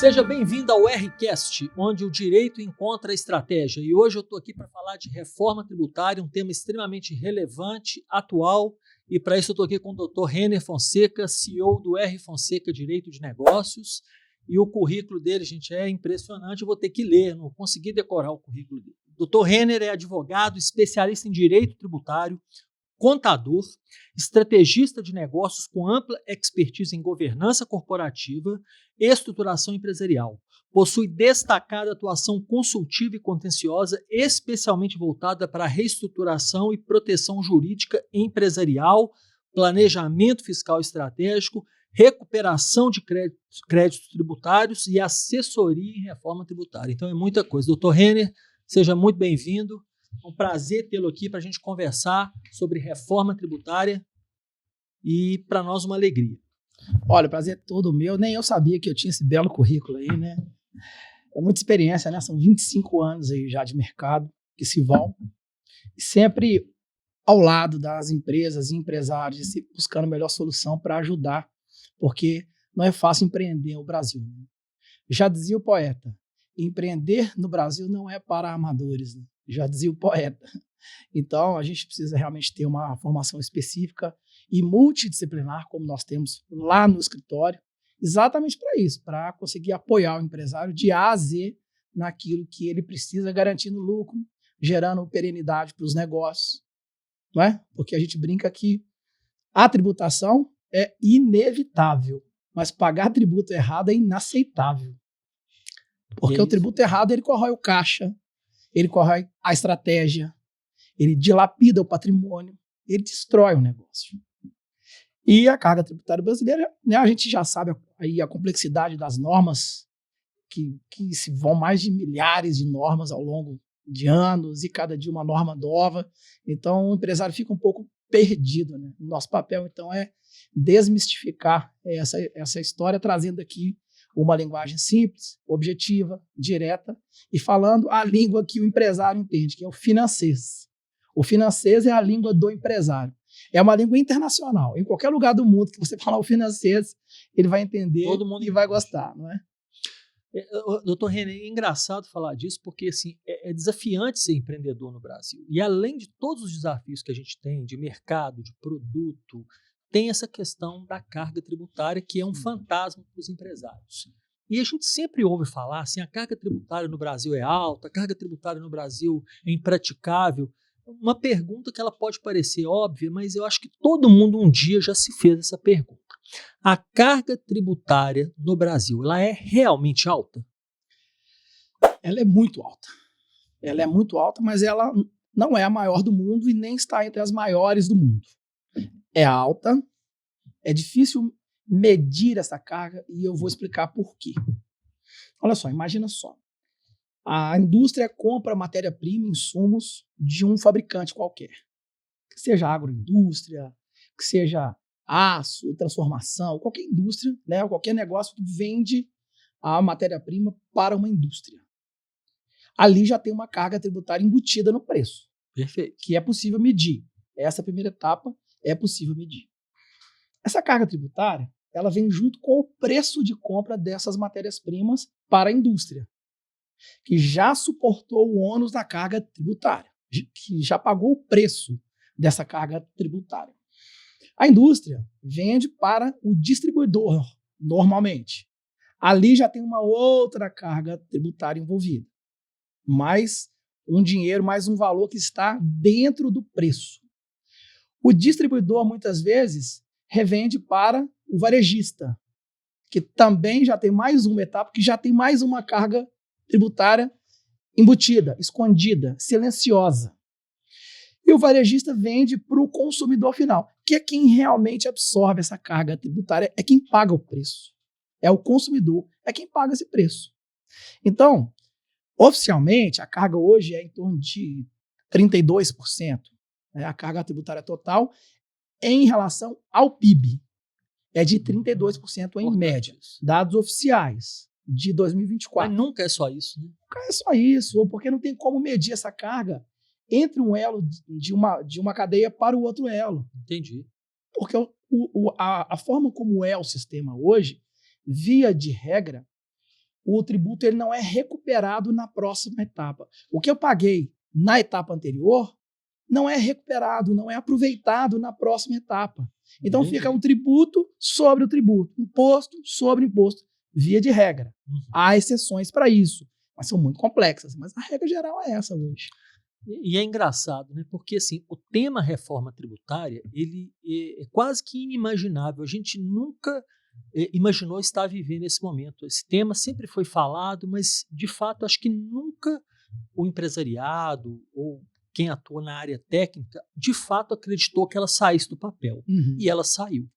Seja bem-vindo ao Rcast, onde o direito encontra a estratégia. E hoje eu estou aqui para falar de reforma tributária, um tema extremamente relevante, atual. E para isso eu estou aqui com o Dr. Renner Fonseca, CEO do R Fonseca Direito de Negócios. E o currículo dele, gente, é impressionante. Eu vou ter que ler, não consegui decorar o currículo dele. O Dr. Renner é advogado, especialista em direito tributário, contador, estrategista de negócios com ampla expertise em governança corporativa e estruturação empresarial. Possui destacada atuação consultiva e contenciosa, especialmente voltada para a reestruturação e proteção jurídica empresarial, planejamento fiscal estratégico, recuperação de créditos tributários e assessoria em reforma tributária. Então é muita coisa. Doutor Renner, seja muito bem-vindo. É um prazer tê-lo aqui para a gente conversar sobre reforma tributária e para nós uma alegria. Olha, o prazer é todo meu. Nem eu sabia que eu tinha esse belo currículo aí, né? É muita experiência, né? São 25 anos aí já de mercado que se vão. E sempre ao lado das empresas e empresários, buscando a melhor solução para ajudar, porque não é fácil empreender no Brasil, né? Já dizia o poeta, empreender no Brasil não é para amadores, né? Já dizia o poeta. Então, a gente precisa realmente ter uma formação específica e multidisciplinar, como nós temos lá no escritório, exatamente para isso, para conseguir apoiar o empresário de A a Z naquilo que ele precisa, garantindo lucro, gerando perenidade para os negócios, não é? Porque a gente brinca que a tributação é inevitável, mas pagar tributo errado é inaceitável. Porque o tributo errado, ele corrói o caixa, ele corrói a estratégia, ele dilapida o patrimônio, ele destrói o negócio. E a carga tributária brasileira, né, a gente já sabe aí a complexidade das normas, que se vão mais de milhares de normas ao longo de anos, e cada dia uma norma nova. Então o empresário fica um pouco perdido, né? Nosso papel, então, é desmistificar essa história, trazendo aqui uma linguagem simples, objetiva, direta e falando a língua que o empresário entende, que é o financês. O financês é a língua do empresário. É uma língua internacional. Em qualquer lugar do mundo que você falar o financês, ele vai entender e vai gostar, não é? Doutor Renner, é engraçado falar disso porque assim, é desafiante ser empreendedor no Brasil. E além de todos os desafios que a gente tem de mercado, de produto, tem essa questão da carga tributária, que é um fantasma para os empresários. E a gente sempre ouve falar assim, a carga tributária no Brasil é alta, a carga tributária no Brasil é impraticável. Uma pergunta que ela pode parecer óbvia, mas eu acho que todo mundo um dia já se fez essa pergunta. A carga tributária no Brasil, ela é realmente alta? Ela é muito alta. Ela é muito alta, mas ela não é a maior do mundo e nem está entre as maiores do mundo. É alta, é difícil medir essa carga e eu vou explicar por quê. Olha só, imagina só. A indústria compra matéria-prima, insumos de um fabricante qualquer. Que seja agroindústria, que seja aço, transformação, qualquer indústria, né, qualquer negócio que vende a matéria-prima para uma indústria. Ali já tem uma carga tributária embutida no preço. Perfeito. Que é possível medir. Essa primeira etapa é possível medir. Essa carga tributária, ela vem junto com o preço de compra dessas matérias-primas para a indústria, que já suportou o ônus da carga tributária, que já pagou o preço dessa carga tributária. A indústria vende para o distribuidor, normalmente. Ali já tem uma outra carga tributária envolvida. Mais um dinheiro, mais um valor que está dentro do preço. O distribuidor, muitas vezes, revende para o varejista, que também já tem mais uma etapa, que já tem mais uma carga tributária embutida, escondida, silenciosa. E o varejista vende para o consumidor final, que é quem realmente absorve essa carga tributária, é quem paga o preço. É o consumidor, é quem paga esse preço. Então, oficialmente, a carga hoje é em torno de 32%. A carga tributária total em relação ao PIB é de 32% em média. Dados oficiais de 2024. Mas nunca é só isso, né? Nunca é só isso, porque não tem como medir essa carga entre um elo de uma cadeia para o outro elo. Entendi. Porque a forma como é o sistema hoje, via de regra, o tributo ele não é recuperado na próxima etapa. O que eu paguei na etapa anterior não é recuperado, não é aproveitado na próxima etapa. Então fica um tributo sobre o tributo, imposto sobre imposto, via de regra. Há exceções para isso, mas são muito complexas. Mas a regra geral é essa hoje. E é engraçado, né? Porque assim, o tema reforma tributária ele é quase que inimaginável. A gente nunca imaginou estar vivendo esse momento. Esse tema sempre foi falado, mas de fato acho que nunca o empresariado ou quem atua na área técnica de fato acreditou que ela saísse do papel. E ela saiu.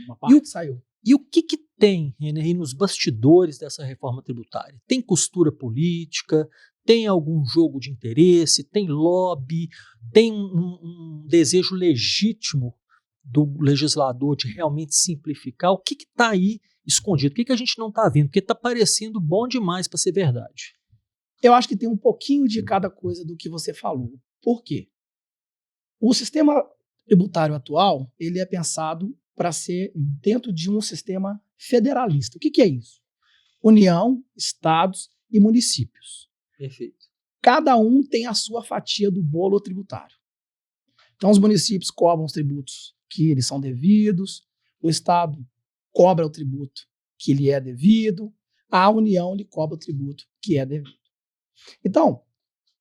Uma parte saiu. E o que tem, Renner, aí nos bastidores dessa reforma tributária? Tem costura política? Tem algum jogo de interesse? Tem lobby? Tem um desejo legítimo do legislador de realmente simplificar? O que está aí escondido? O que a gente não está vendo? Porque está parecendo bom demais para ser verdade. Eu acho que tem um pouquinho de cada coisa do que você falou. Por quê? O sistema tributário atual ele é pensado para ser dentro de um sistema federalista. O que é isso? União, estados e municípios. Perfeito. Cada um tem a sua fatia do bolo tributário. Então, os municípios cobram os tributos que eles são devidos, o estado cobra o tributo que lhe é devido, a União lhe cobra o tributo que é devido. Então,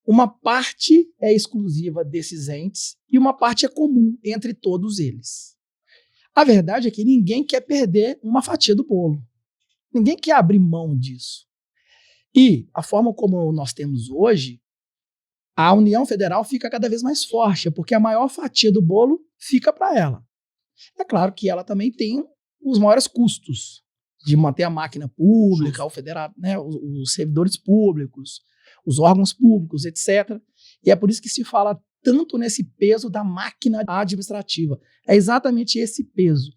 uma parte é exclusiva desses entes e uma parte é comum entre todos eles. A verdade é que ninguém quer perder uma fatia do bolo. Ninguém quer abrir mão disso. E a forma como nós temos hoje, a União Federal fica cada vez mais forte, porque a maior fatia do bolo fica para ela. É claro que ela também tem os maiores custos de manter a máquina pública, o federal, né, os servidores públicos, os órgãos públicos, etc. E é por isso que se fala tanto nesse peso da máquina administrativa. É exatamente esse peso.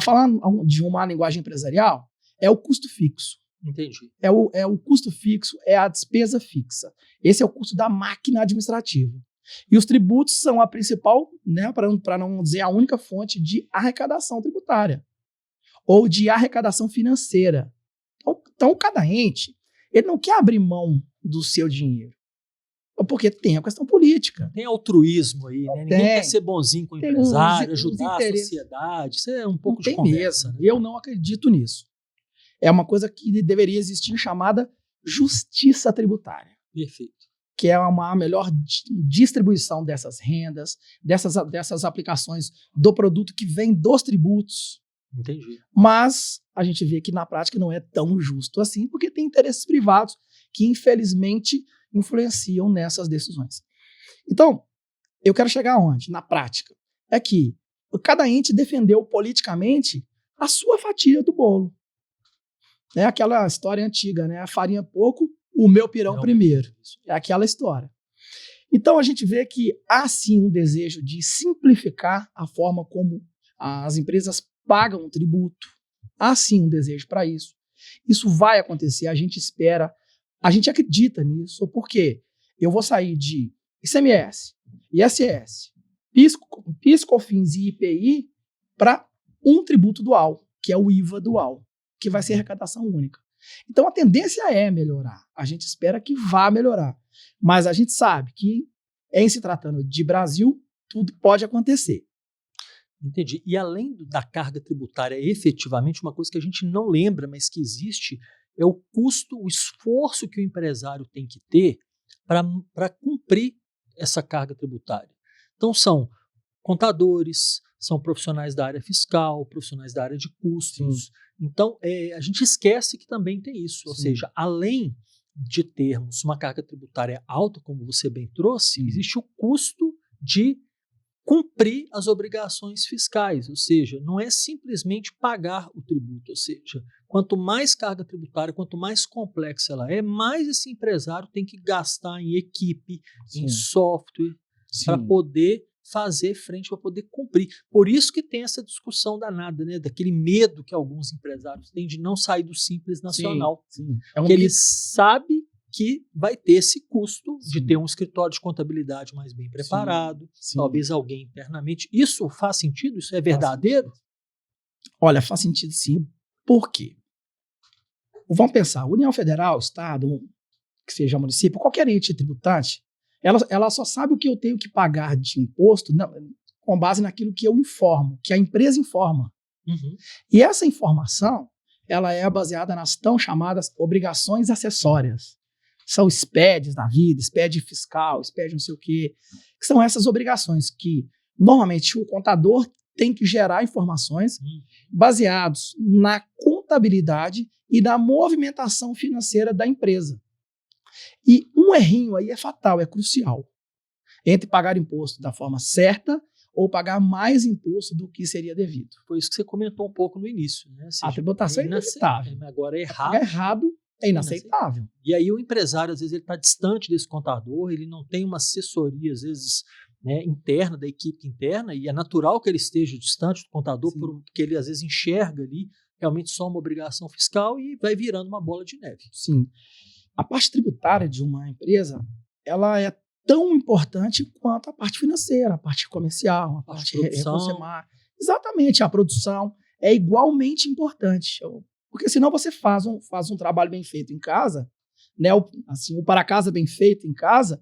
Falando de uma linguagem empresarial, é o custo fixo. Entendi. É o custo fixo, é a despesa fixa. Esse é o custo da máquina administrativa. E os tributos são a principal, né, para não dizer a única fonte de arrecadação tributária ou de arrecadação financeira. Então cada ente ele não quer abrir mão do seu dinheiro, porque tem a questão política. Tem altruísmo aí, né? Ninguém quer ser bonzinho com o empresário, ajudar a sociedade. Isso é um pouco de conversa. Né? Eu não acredito nisso. É uma coisa que deveria existir chamada justiça tributária. Perfeito. Que é uma melhor distribuição dessas rendas, dessas aplicações do produto que vem dos tributos. Entendi. Mas a gente vê que na prática não é tão justo assim, porque tem interesses privados que, infelizmente, influenciam nessas decisões. Então, eu quero chegar aonde? Na prática. É que cada ente defendeu politicamente a sua fatia do bolo. É aquela história antiga, né? A farinha pouco, o meu pirão primeiro. É aquela história. Então, a gente vê que há sim um desejo de simplificar a forma como as empresas pagam o tributo. Há sim um desejo para isso. Isso vai acontecer, a gente espera, a gente acredita nisso, porque eu vou sair de ICMS, ISS, PIS, COFINS e IPI para um tributo dual, que é o IVA dual, que vai ser arrecadação única. Então a tendência é melhorar, a gente espera que vá melhorar, mas a gente sabe que em se tratando de Brasil, tudo pode acontecer. Entendi. E além da carga tributária, efetivamente, uma coisa que a gente não lembra, mas que existe, é o custo, o esforço que o empresário tem que ter para cumprir essa carga tributária. Então, são contadores, são profissionais da área fiscal, profissionais da área de custos. Sim. Então, a gente esquece que também tem isso. Ou seja, além de termos uma carga tributária alta, como você bem trouxe, existe o custo de cumprir as obrigações fiscais, ou seja, não é simplesmente pagar o tributo, ou seja, quanto mais carga tributária, quanto mais complexa ela é, mais esse empresário tem que gastar em equipe, em software, para poder fazer frente, para poder cumprir. Por isso que tem essa discussão danada, né, daquele medo que alguns empresários têm de não sair do Simples Nacional. Porque ele sabe que vai ter esse custo de ter um escritório de contabilidade mais bem preparado, talvez alguém internamente. Isso faz sentido? Isso é verdadeiro? Olha, faz sentido sim. Por quê? Vamos pensar, União Federal, Estado, que seja município, qualquer ente tributante, ela só sabe o que eu tenho que pagar de imposto com base naquilo que eu informo, que a empresa informa. Uhum. E essa informação, ela é baseada nas tão chamadas obrigações acessórias. São SPEDs da vida, SPED fiscal, SPED não sei o quê, que são essas obrigações que, normalmente, o contador tem que gerar informações baseados na contabilidade e na movimentação financeira da empresa. E um errinho aí é fatal, é crucial. Entre pagar imposto da forma certa ou pagar mais imposto do que seria devido. Foi isso que você comentou um pouco no início, né? A tributação é inaceitável. Agora é errado. Pagar errado é inaceitável. E aí o empresário, às vezes, ele está distante desse contador, ele não tem uma assessoria, às vezes, né, interna, da equipe interna, e é natural que ele esteja distante do contador, porque ele, às vezes, enxerga ali realmente só uma obrigação fiscal e vai virando uma bola de neve. Sim. A parte tributária de uma empresa, ela é tão importante quanto a parte financeira, a parte comercial, a parte de produção. Exatamente, a produção é igualmente importante. Porque senão você faz um trabalho bem feito em casa, né? Assim, o para casa bem feito em casa,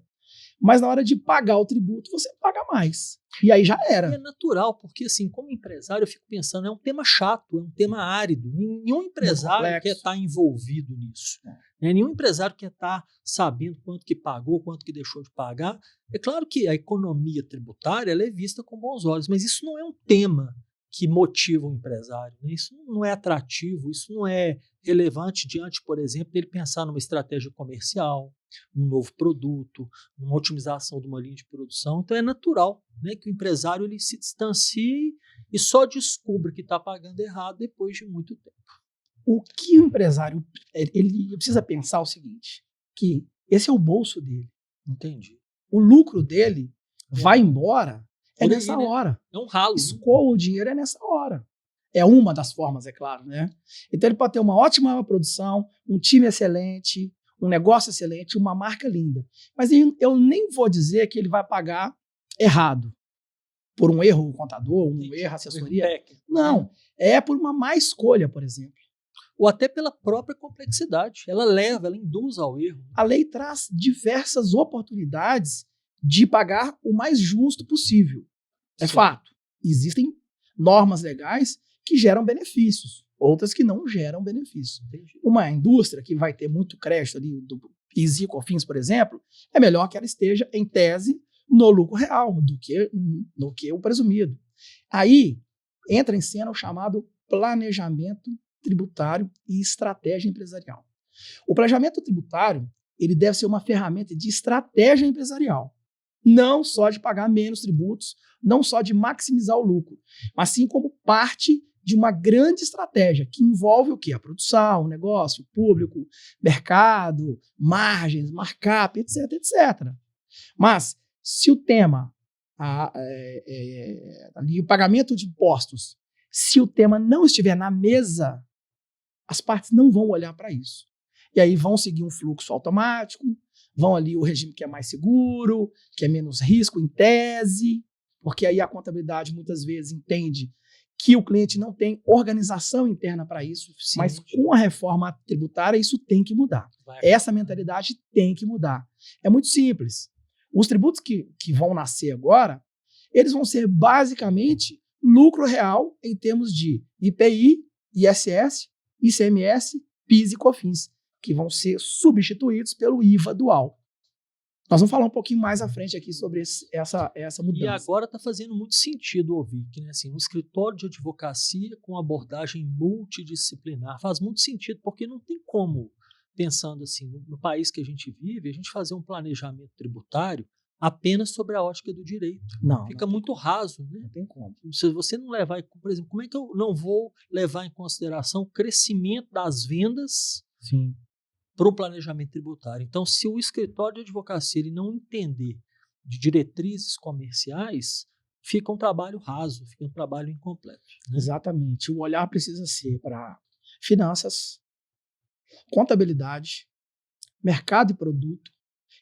mas na hora de pagar o tributo, você paga mais. E aí já era. E é natural, porque assim, como empresário, eu fico pensando, é um tema chato, é um tema árido. Nenhum empresário quer estar envolvido nisso. Nenhum empresário quer estar sabendo quanto que pagou, quanto que deixou de pagar. É claro que a economia tributária ela é vista com bons olhos, mas isso não é um tema que motiva o empresário. Né? Isso não é atrativo, isso não é relevante diante, por exemplo, dele pensar numa estratégia comercial, num novo produto, numa otimização de uma linha de produção. Então é natural, né, que o empresário ele se distancie e só descubra que está pagando errado depois de muito tempo. O que o empresário ele precisa pensar é o seguinte, que esse é o bolso dele. Entendi. O lucro dele vai embora nessa hora. É um ralo. Escoa o dinheiro nessa hora. É uma das formas, é claro, né? Então ele pode ter uma ótima produção, um time excelente, um negócio excelente, uma marca linda. Mas eu nem vou dizer que ele vai pagar errado. Por um erro contador, um erro assessoria. Técnico. Não, é por uma má escolha, por exemplo. Ou até pela própria complexidade. Ela induz ao erro. A lei traz diversas oportunidades de pagar o mais justo possível. É fato. Existem normas legais que geram benefícios, outras que não geram benefícios. Entendi. Uma indústria que vai ter muito crédito ali do PIS e COFINS, por exemplo, é melhor que ela esteja, em tese, no lucro real do que o presumido. Aí entra em cena o chamado planejamento tributário e estratégia empresarial. O planejamento tributário ele deve ser uma ferramenta de estratégia empresarial, não só de pagar menos tributos, não só de maximizar o lucro, mas sim como parte de uma grande estratégia que envolve o quê? A produção, o negócio, o público, mercado, margens, markup, etc, etc. Mas se o tema, ali, o pagamento de impostos, se o tema não estiver na mesa, as partes não vão olhar para isso. E aí vão seguir um fluxo automático, vão ali o regime que é mais seguro, que é menos risco em tese, porque aí a contabilidade muitas vezes entende que o cliente não tem organização interna para isso, sim, mas com a reforma tributária isso tem que mudar. Essa mentalidade tem que mudar. É muito simples. Os tributos que vão nascer agora, eles vão ser basicamente lucro real em termos de IPI, ISS, ICMS, PIS e COFINS, que vão ser substituídos pelo IVA dual. Nós vamos falar um pouquinho mais à frente aqui sobre essa mudança. E agora está fazendo muito sentido ouvir que, né, assim, um escritório de advocacia com abordagem multidisciplinar faz muito sentido, porque não tem como, pensando assim, no país que a gente vive, a gente fazer um planejamento tributário apenas sobre a ótica do direito. Não. Fica muito raso, né? Não tem como. Se você não levar, por exemplo, como é que eu não vou levar em consideração o crescimento das vendas para o planejamento tributário? Então, se o escritório de advocacia ele não entender de diretrizes comerciais, fica um trabalho raso, fica um trabalho incompleto. Né? Exatamente. O olhar precisa ser para finanças, contabilidade, mercado e produto,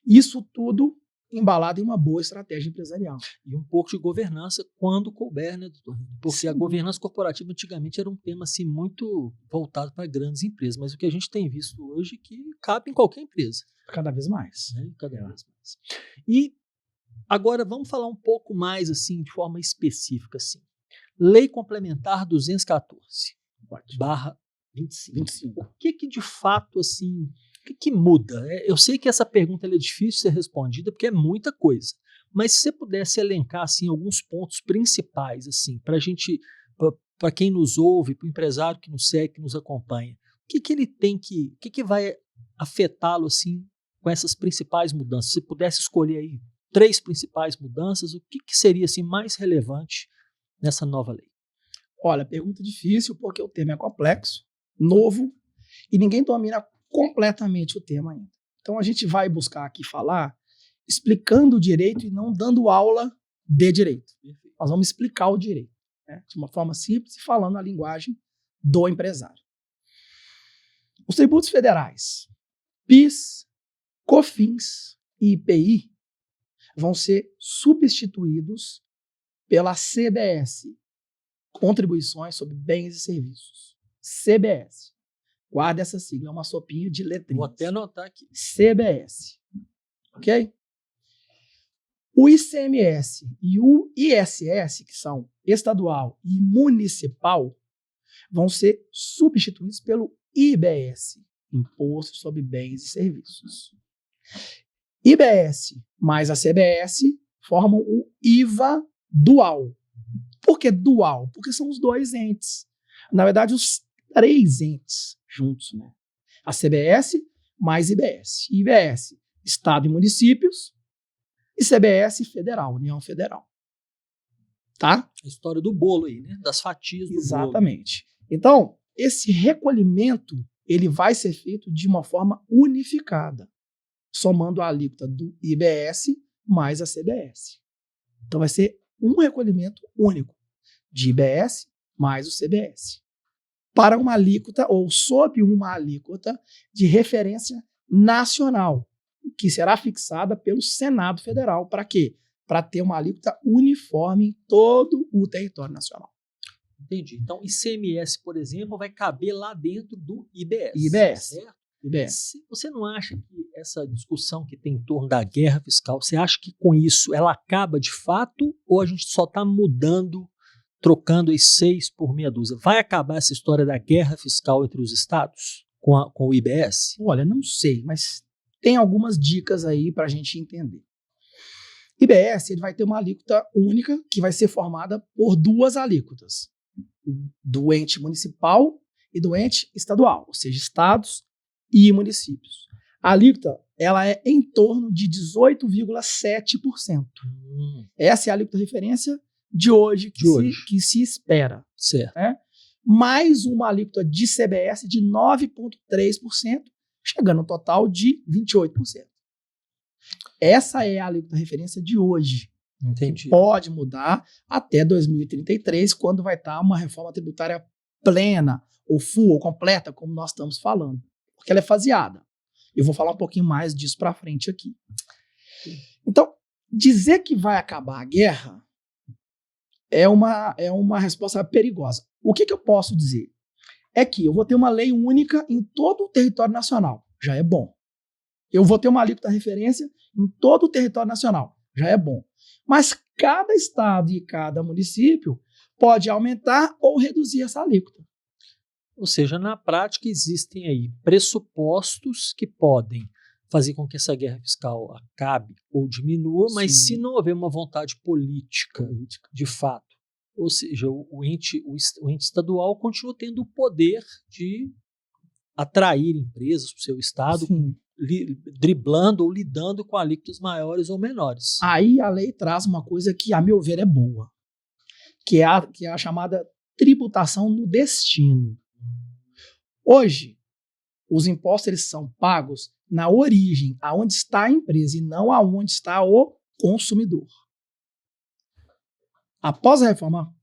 isso tudo embalado em uma boa estratégia empresarial. E um pouco de governança quando couber, né, doutor? Porque Sim. a governança corporativa antigamente era um tema assim, muito voltado para grandes empresas, mas o que a gente tem visto hoje é que cabe em qualquer empresa. Cada vez mais. Né? Cada vez mais. E agora vamos falar um pouco mais assim, de forma específica. Assim. Lei Complementar 214/25. O que de fato assim... O que muda? Eu sei que essa pergunta é difícil de ser respondida porque é muita coisa. Mas se você pudesse elencar assim, alguns pontos principais assim, para a gente, para quem nos ouve, para o empresário que nos segue, que nos acompanha, o que ele tem que, o que vai afetá-lo assim com essas principais mudanças? Se pudesse escolher aí 3 principais mudanças, o que seria assim mais relevante nessa nova lei? Olha, pergunta difícil porque o tema é complexo, novo e ninguém domina completamente o tema ainda. Então a gente vai buscar aqui falar explicando o direito e não dando aula de direito. Nós vamos explicar o direito, né, de uma forma simples e falando a linguagem do empresário. Os tributos federais, PIS, COFINS e IPI, vão ser substituídos pela CBS, Contribuições sobre Bens e Serviços. CBS. Guarda essa sigla, é uma sopinha de letrinhas. Vou até anotar aqui. CBS. Ok? O ICMS e o ISS, que são estadual e municipal, vão ser substituídos pelo IBS, Imposto sobre Bens e Serviços. IBS mais a CBS formam o IVA dual. Por que dual? Porque são os 2 entes. Na verdade, os 3 entes juntos, né? A CBS mais IBS. IBS, Estado e municípios, e CBS, Federal, União Federal. Tá? A história do bolo aí, né? Das fatias do bolo. Exatamente. Então, esse recolhimento, ele vai ser feito de uma forma unificada, somando a alíquota do IBS mais a CBS. Então, vai ser um recolhimento único de IBS mais o CBS. Para uma alíquota ou sob uma alíquota de referência nacional, que será fixada pelo Senado Federal. Para quê? Para ter uma alíquota uniforme em todo o território nacional. Entendi. Então, ICMS, por exemplo, vai caber lá dentro do IBS. IBS. Certo? IBS. Você não acha que essa discussão que tem em torno da guerra fiscal, você acha que com isso ela acaba de fato ou a gente só está mudando, trocando as 6 por meia dúzia? Vai acabar essa história da guerra fiscal entre os estados com o IBS? Olha, não sei, mas tem algumas dicas aí para a gente entender. IBS ele vai ter uma alíquota única que vai ser formada por 2 alíquotas, do ente municipal e do ente estadual, ou seja, estados e municípios. A alíquota ela é em torno de 18,7%. Essa é a alíquota de referência de hoje que se espera. Certo. Né? Mais uma alíquota de CBS de 9,3%, chegando no total de 28%. Essa é a alíquota de referência de hoje. Entendi. Que pode mudar até 2033, quando vai estar uma reforma tributária plena, ou full, ou completa, como nós estamos falando. Porque ela é faseada. Eu vou falar um pouquinho mais disso para frente aqui. Então, dizer que vai acabar a guerra é uma resposta perigosa. O que eu posso dizer? É que eu vou ter uma lei única em todo o território nacional. Já é bom. Eu vou ter uma alíquota de referência em todo o território nacional. Já é bom. Mas cada estado e cada município pode aumentar ou reduzir essa alíquota. Ou seja, na prática existem aí pressupostos que podem fazer com que essa guerra fiscal acabe ou diminua, mas se não houver uma vontade política de fato, ou seja, o ente estadual continua tendo o poder de atrair empresas para o seu estado, driblando ou lidando com alíquotas maiores ou menores. Aí a lei traz uma coisa que, a meu ver, é boa, que é a chamada tributação no destino. Hoje, os impostos eles são pagos na origem, aonde está a empresa e não aonde está o consumidor. Após a reforma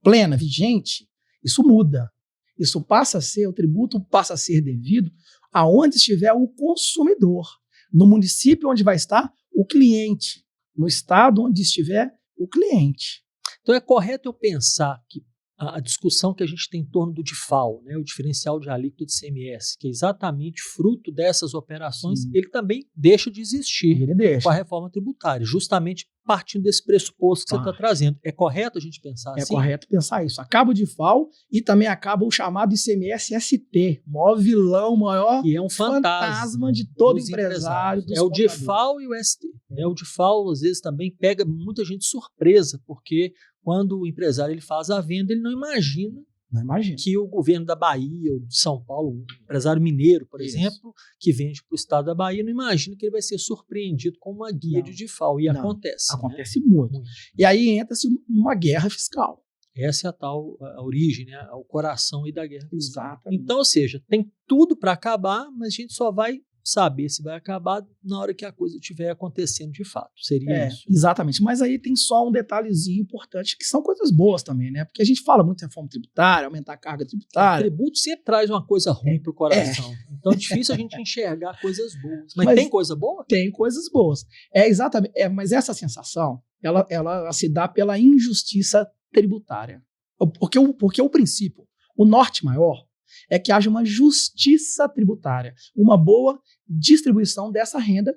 plena, vigente, isso muda. Isso passa a ser, o tributo passa a ser devido aonde estiver o consumidor. No município onde vai estar o cliente. No estado onde estiver o cliente. Então é correto eu pensar que a discussão que a gente tem em torno do DIFAL, né, o diferencial de alíquota do ICMS, que é exatamente fruto dessas operações, ele também deixa de existir com a reforma tributária, justamente partindo desse pressuposto que você está trazendo. É correto a gente pensar assim? É correto pensar isso. Acaba o DIFAL e também acaba o chamado ICMS-ST, o maior vilão, o maior que é um fantasma de todo empresário. É o DIFAL e o ST. O DIFAL, às vezes, também pega muita gente surpresa, porque quando o empresário ele faz a venda, ele não imagina que o governo da Bahia ou de São Paulo, um empresário mineiro, por exemplo, que vende para o estado da Bahia, não imagina que ele vai ser surpreendido com uma guia de DIFAL. E acontece. Acontece muito. E aí entra-se numa guerra fiscal. Essa é a origem, né? O coração aí da guerra fiscal. Exatamente. Então, ou seja, tem tudo para acabar, mas a gente só vai saber se vai acabar na hora que a coisa estiver acontecendo de fato. Seria isso? Exatamente. Mas aí tem só um detalhezinho importante, que são coisas boas também, né? Porque a gente fala muito de reforma tributária, aumentar a carga tributária. O tributo sempre traz uma coisa ruim para o coração. Então é difícil a gente enxergar coisas boas. Mas tem coisa boa? Tem coisas boas. Exatamente. Mas essa sensação, ela se dá pela injustiça tributária. Porque o princípio, o norte maior, é que haja uma justiça tributária, uma boa distribuição dessa renda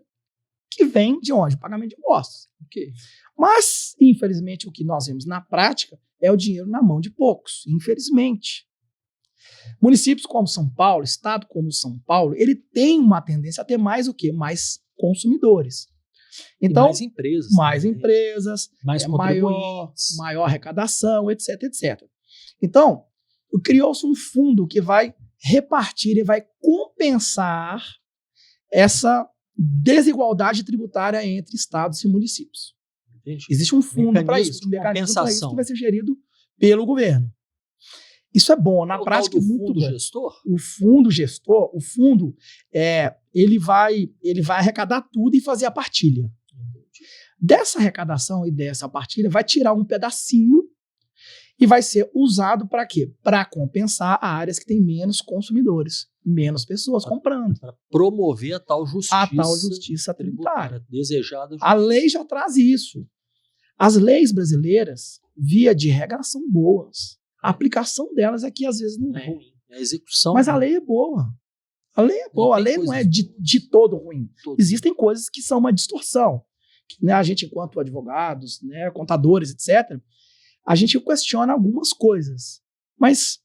que vem de onde? Pagamento de impostos. Okay. Mas, infelizmente, o que nós vemos na prática é o dinheiro na mão de poucos, infelizmente. Municípios como São Paulo, estado como São Paulo, ele tem uma tendência a ter mais o quê? Mais consumidores. Então, mais empresas. Mais empresas, mais maior arrecadação, etc, etc. Então, criou-se um fundo que vai repartir e vai compensar essa desigualdade tributária entre estados e municípios. Entendi. Existe um fundo para isso, um mecanismo para isso que vai ser gerido pelo governo. Isso é bom, na prática é muito bom. O fundo gestor, ele vai arrecadar tudo e fazer a partilha. Dessa arrecadação e dessa partilha vai tirar um pedacinho e vai ser usado para quê? Para compensar áreas que têm menos consumidores, menos pessoas comprando. Para promover a tal justiça tributária. Desejada. A lei já traz isso. As leis brasileiras, via de regra, são boas. A aplicação delas é que às vezes não é ruim. A execução. Mas a lei é boa. A lei é boa. A lei não é de todo ruim. Existem coisas que são uma distorção. Né, a gente, enquanto advogados, né, contadores, etc., a gente questiona algumas coisas, mas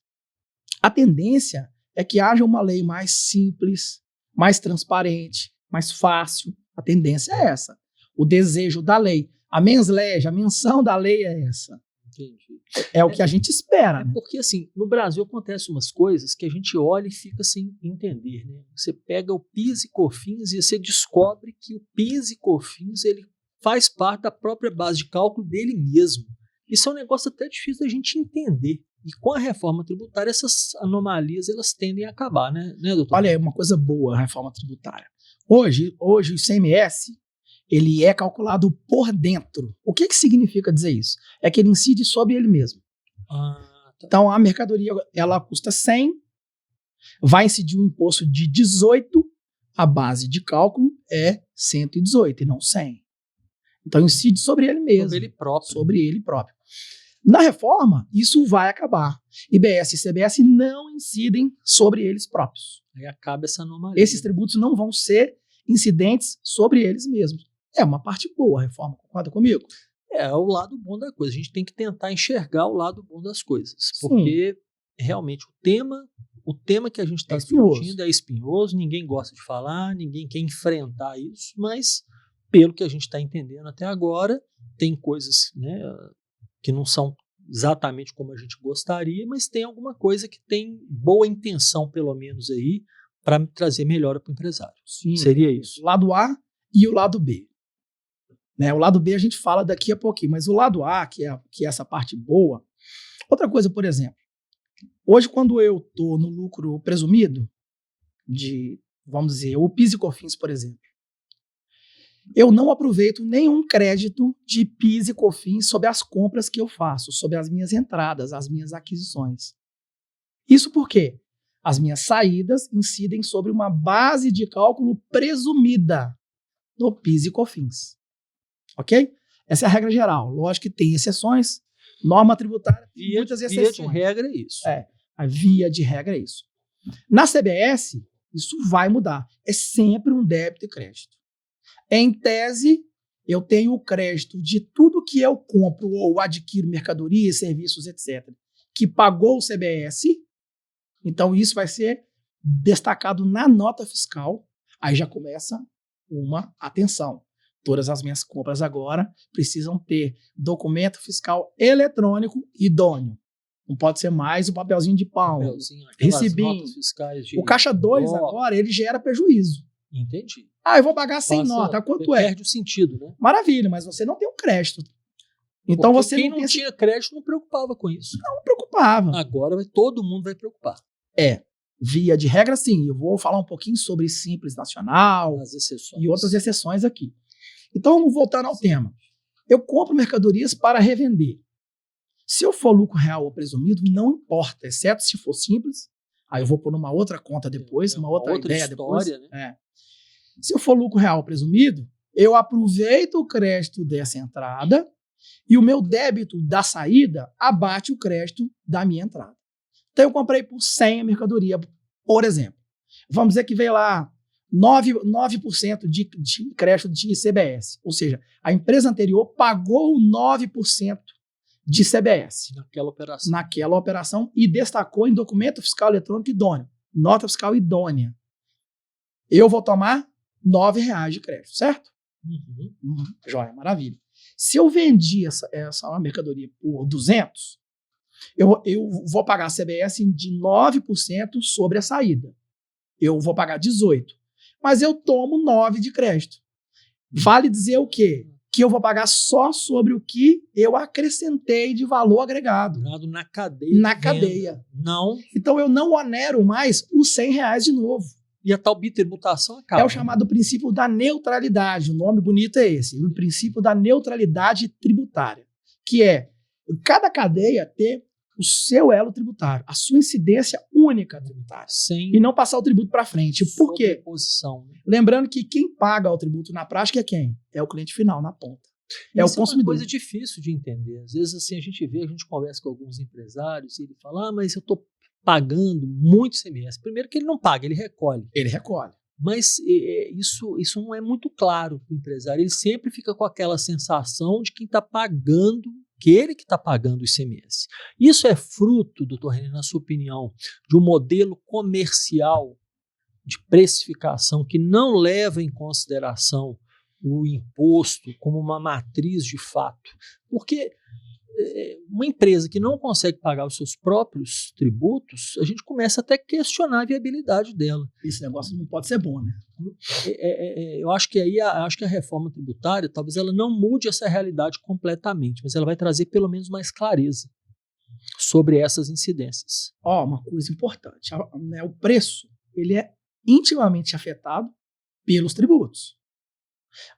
a tendência é que haja uma lei mais simples, mais transparente, mais fácil. A tendência é essa. O desejo da lei, a mens legem, a menção da lei é essa. Entendi. É o que a gente espera. Né? Porque, assim, no Brasil acontecem umas coisas que a gente olha e fica sem entender. Né? Você pega o PIS e COFINS e você descobre que o PIS e COFINS ele faz parte da própria base de cálculo dele mesmo. Isso é um negócio até difícil da gente entender. E com a reforma tributária, essas anomalias elas tendem a acabar, né doutor? Olha, é uma coisa boa a reforma tributária. Hoje o ICMS ele é calculado por dentro. O que significa dizer isso? É que ele incide sobre ele mesmo. Tá. Então, a mercadoria ela custa 100, vai incidir um imposto de 18, a base de cálculo é 118 e não 100. Então, incide sobre ele mesmo. Sobre ele próprio. Na reforma, isso vai acabar. IBS e CBS não incidem sobre eles próprios. Aí acaba essa anomalia. Esses tributos não vão ser incidentes sobre eles mesmos. É uma parte boa a reforma, concorda comigo? É o lado bom da coisa. A gente tem que tentar enxergar o lado bom das coisas. Porque, realmente, o tema que a gente está discutindo é espinhoso, ninguém gosta de falar, ninguém quer enfrentar isso, mas... Pelo que a gente está entendendo até agora, tem coisas, né, que não são exatamente como a gente gostaria, mas tem alguma coisa que tem boa intenção, pelo menos, aí, para trazer melhora para o empresário. Sim, seria isso. O lado A e o lado B. Né, o lado B a gente fala daqui a pouquinho, mas o lado A, que é essa parte boa. Outra coisa, por exemplo, hoje quando eu estou no lucro presumido, vamos dizer, o PIS e COFINS, por exemplo, eu não aproveito nenhum crédito de PIS e COFINS sobre as compras que eu faço, sobre as minhas entradas, as minhas aquisições. Isso por quê? As minhas saídas incidem sobre uma base de cálculo presumida do PIS e COFINS. Ok? Essa é a regra geral. Lógico que tem exceções. Norma tributária tem muitas exceções. Via de regra é isso. A via de regra é isso. Na CBS, isso vai mudar. É sempre um débito e crédito. Em tese, eu tenho o crédito de tudo que eu compro ou adquiro mercadorias, serviços, etc., que pagou o CBS. Então, isso vai ser destacado na nota fiscal. Aí já começa uma atenção. Todas as minhas compras agora precisam ter documento fiscal eletrônico idôneo. Não pode ser mais o papelzinho de pau, recibinho. O caixa 2 agora, ele gera prejuízo. Entendi. Eu vou pagar sem nota. Quanto é? Perde o sentido, né? Maravilha, mas você não tem um crédito. Então porque você quem não tinha crédito não preocupava com isso. Não preocupava. Agora todo mundo vai preocupar. Via de regra, sim. Eu vou falar um pouquinho sobre Simples Nacional e outras exceções aqui. Então, voltando ao tema. Eu compro mercadorias para revender. Se eu for lucro real ou presumido, não importa, exceto se for simples. Aí eu vou pôr numa outra conta depois, uma outra ideia história, depois. Né? Se eu for lucro real ou presumido, eu aproveito o crédito dessa entrada e o meu débito da saída abate o crédito da minha entrada. Então, eu comprei por 100 a mercadoria, por exemplo. Vamos dizer que veio lá 9% de crédito de CBS. Ou seja, a empresa anterior pagou 9% de CBS. Naquela operação e destacou em documento fiscal eletrônico idôneo. Nota fiscal idônea. Eu vou tomar R$9 de crédito, certo? Joia, maravilha. Se eu vendi essa mercadoria por 200, eu vou pagar a CBS de 9% sobre a saída. Eu vou pagar 18%. Mas eu tomo 9% de crédito. Vale dizer o quê? Que eu vou pagar só sobre o que eu acrescentei de valor agregado. Na cadeia. Na cadeia. Não. Então eu não onero mais os R$100 de novo. E a tal bitributação acaba. É o chamado princípio da neutralidade. O nome bonito é esse. O princípio da neutralidade tributária. Que é cada cadeia ter o seu elo tributário, a sua incidência única tributária. E não passar o tributo para frente. Por quê? Né? Lembrando que quem paga o tributo na prática é quem? É o cliente final, na ponta. É o consumidor. É uma coisa difícil de entender. Às vezes assim, a gente conversa com alguns empresários e ele fala, mas eu estou pagando muito ICMS. Primeiro que ele não paga, ele recolhe. Ele recolhe. Mas isso não é muito claro para o empresário. Ele sempre fica com aquela sensação de quem está pagando, que ele que está pagando o ICMS. Isso é fruto, doutor René, na sua opinião, de um modelo comercial de precificação que não leva em consideração o imposto como uma matriz de fato. Porque uma empresa que não consegue pagar os seus próprios tributos, a gente começa até a questionar a viabilidade dela. Esse negócio não pode ser bom, né? Eu acho que acho que a reforma tributária, talvez ela não mude essa realidade completamente, mas ela vai trazer pelo menos mais clareza sobre essas incidências. Uma coisa importante, o preço ele é intimamente afetado pelos tributos.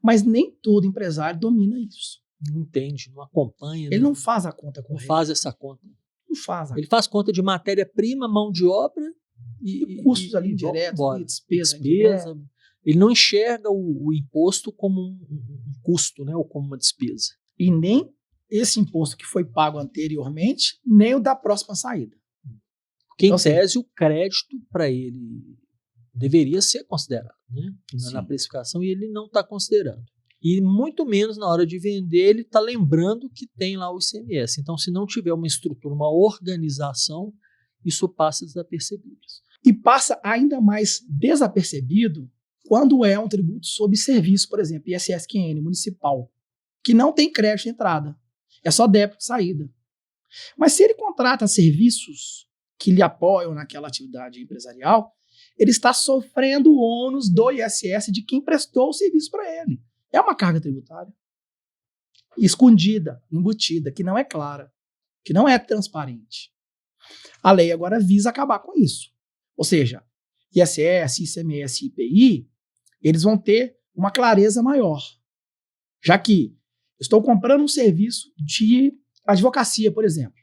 Mas nem todo empresário domina isso. Não entende, não acompanha. Ele não faz a conta correta. Não faz essa conta. Não faz. Ele faz conta de matéria-prima, mão de obra e custos ali diretos, despesa. Ele não enxerga o imposto como um custo, né, ou como uma despesa. E nem esse imposto que foi pago anteriormente, nem o da próxima saída. Porque, em tese, o crédito para ele deveria ser considerado, né, na precificação, e ele não está considerando. E muito menos na hora de vender, ele está lembrando que tem lá o ICMS. Então, se não tiver uma estrutura, uma organização, isso passa desapercebido. E passa ainda mais desapercebido quando é um tributo sobre serviço, por exemplo, ISS-QN municipal, que não tem crédito de entrada, é só débito de saída. Mas se ele contrata serviços que lhe apoiam naquela atividade empresarial, ele está sofrendo o ônus do ISS de quem prestou o serviço para ele. É uma carga tributária escondida, embutida, que não é clara, que não é transparente. A lei agora visa acabar com isso. Ou seja, ISS, ICMS e IPI, eles vão ter uma clareza maior. Já que estou comprando um serviço de advocacia, por exemplo.